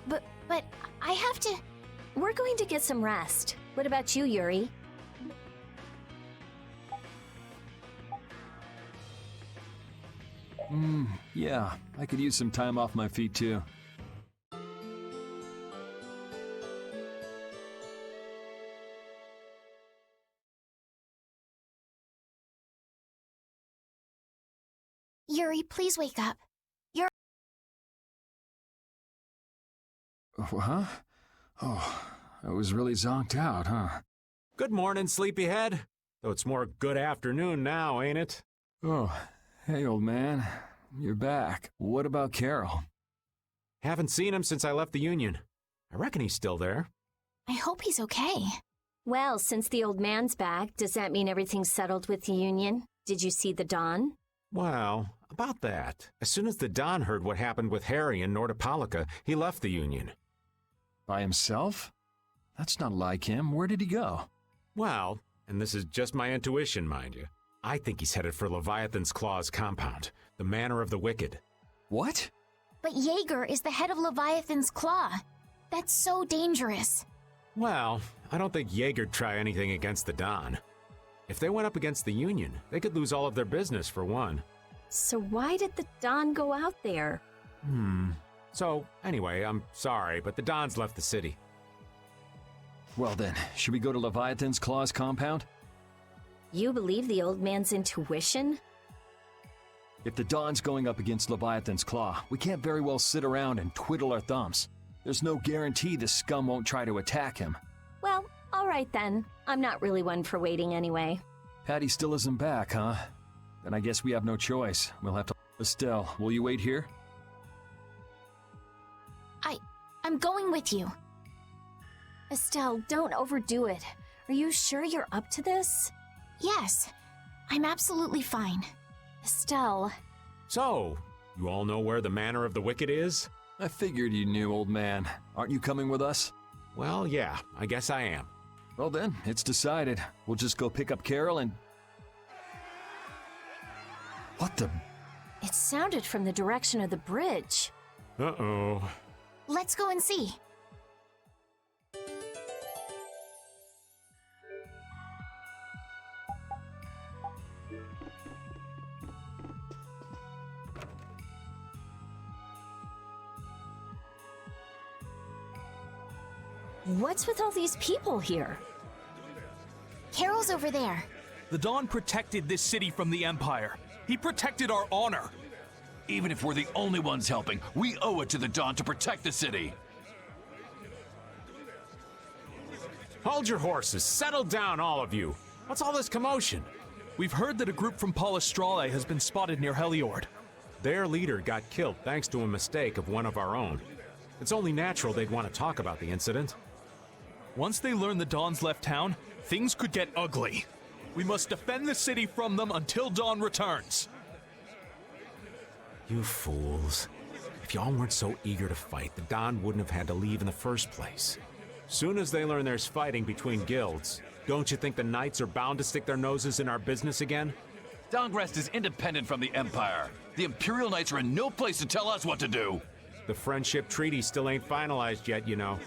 But I have to... We're going to get some rest. What about you, Yuri? Yeah, I could use some time off my feet too. Yuri, please wake up. Huh? Oh, I was really zonked out, huh? Good morning, sleepyhead. Though it's more good afternoon now, ain't it? Oh, hey, old man. You're back. What about Carol? Haven't seen him since I left the Union. I reckon he's still there. I hope he's okay. Well, since the old man's back, does that mean everything's settled with the Union? Did you see the Don? Well, about that. As soon as the Don heard what happened with Harry in Nordopolica, he left the Union. By himself? That's not like him. Where did he go? Well, and this is just my intuition, mind you, I think he's headed for Leviathan's Claw's compound, the Manor of the Wicked. What? But Jaeger is the head of Leviathan's Claw. That's so dangerous. Well, I don't think Jaeger'd try anything against the Don. If they went up against the Union, they could lose all of their business for one. So why did the Don go out there? So, anyway, I'm sorry, but the Don's left the city. Well then, should we go to Leviathan's Claw's compound? You believe the old man's intuition? If the Don's going up against Leviathan's Claw, we can't very well sit around and twiddle our thumbs. There's no guarantee the scum won't try to attack him. Well, all right then. I'm not really one for waiting anyway. Patty still isn't back, huh? Then I guess we have no choice. We'll have to... Estelle, will you wait here? I'm going with you. Estelle, don't overdo it. Are you sure you're up to this? Yes, I'm absolutely fine. Estelle. So, you all know where the Manor of the Wicked is? I figured you knew, old man. Aren't you coming with us? Well, yeah, I guess I am. Well then, it's decided. We'll just go pick up Carol and... What the... It sounded from the direction of the bridge. Uh-oh. Let's go and see. What's with all these people here? Carol's over there. The Don protected this city from the Empire. He protected our honor. Even if we're the only ones helping, we owe it to the Don to protect the city. Hold your horses. Settle down, all of you. What's all this commotion? We've heard that a group from Palestrale has been spotted near Heliord. Their leader got killed thanks to a mistake of one of our own. It's only natural they'd want to talk about the incident. Once they learn the Don's left town, things could get ugly. We must defend the city from them until Don returns. You fools. If y'all weren't so eager to fight, the Don wouldn't have had to leave in the first place. Soon as they learn there's fighting between guilds, don't you think the Knights are bound to stick their noses in our business again? Dongrest is independent from the Empire. The Imperial Knights are in no place to tell us what to do. The friendship treaty still ain't finalized yet, you know.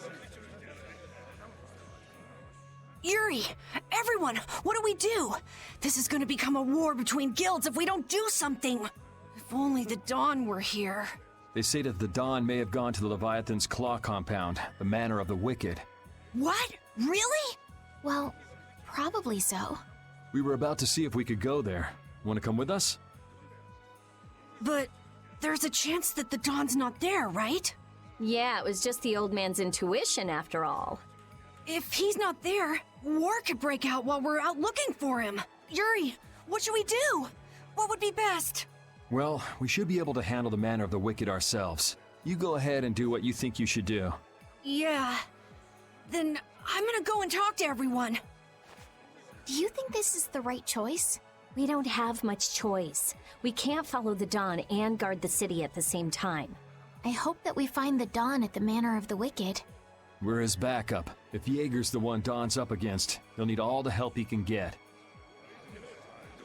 Yuri! Everyone! What do we do? This is gonna become a war between guilds if we don't do something! If only the Dawn were here. They say that the Don may have gone to the Leviathan's Claw compound, the Manor of the Wicked. What? Really? Well, probably so. We were about to see if we could go there. Want to come with us? But there's a chance that the Dawn's not there, right? Yeah, it was just the old man's intuition after all. If he's not there, war could break out while we're out looking for him. Yuri, what should we do? What would be best? Well, we should be able to handle the Manor of the Wicked ourselves. You go ahead and do what you think you should do. Yeah. Then I'm gonna go and talk to everyone. Do you think this is the right choice? We don't have much choice. We can't follow the Dawn and guard the city at the same time. I hope that we find the Dawn at the Manor of the Wicked. We're his backup. If Jaeger's the one Don's up against, he'll need all the help he can get.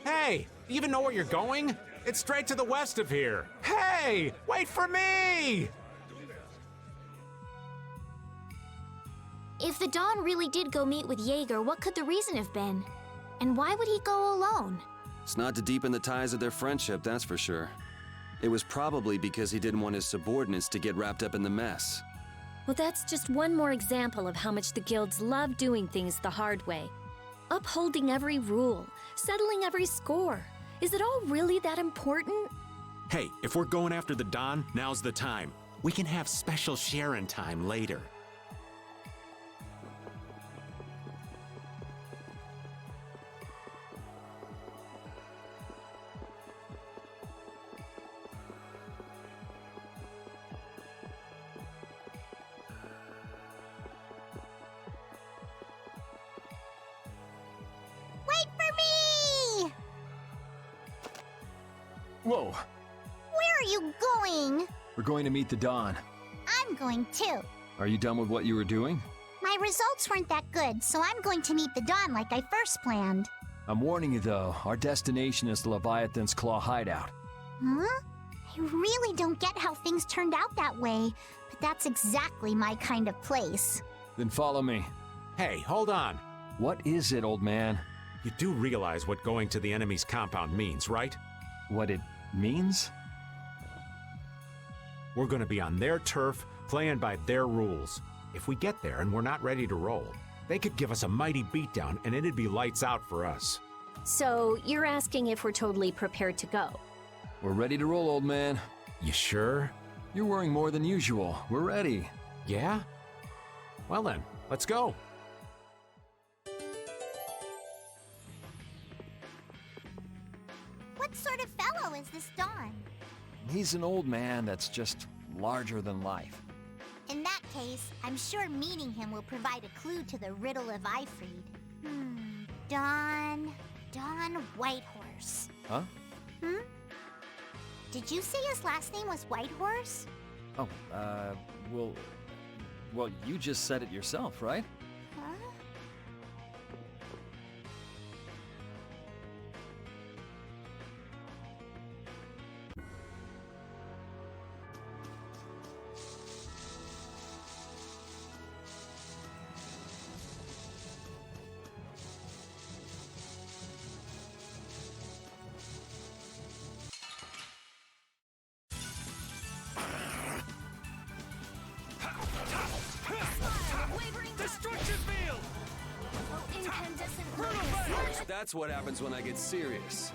Hey, do you even know where you're going? It's straight to the west of here. Hey, wait for me! If the Dawn really did go meet with Jaeger, what could the reason have been? And why would he go alone? It's not to deepen the ties of their friendship, that's for sure. It was probably because he didn't want his subordinates to get wrapped up in the mess. Well, that's just one more example of how much the guilds love doing things the hard way. Upholding every rule, settling every score. Is it all really that important? Hey, if we're going after the Don, now's the time. We can have special sharing time later. Whoa! Where are you going? We're going to meet the Don. I'm going too. Are you done with what you were doing? My results weren't that good, so I'm going to meet the Dawn like I first planned. I'm warning you though, our destination is the Leviathan's Claw hideout. Huh? I really don't get how things turned out that way, but that's exactly my kind of place. Then follow me. Hey, hold on. What is it, old man? You do realize what going to the enemy's compound means, right? What it means? We're gonna be on their turf, playing by their rules. If we get there and we're not ready to roll, they could give us a mighty beatdown and it'd be lights out for us. So, you're asking if we're totally prepared to go? We're ready to roll, old man. You sure? You're worrying more than usual. We're ready. Yeah? Well then, let's go. What sort of fellow is this Dawn? He's an old man that's just larger than life. In that case, I'm sure meeting him will provide a clue to the riddle of Ifried. Dawn Whitehorse. Huh? Did you say his last name was Whitehorse? Oh, well, you just said it yourself, right? Huh? Destruction field! Oh, incandescent lotus. That's what happens when I get serious.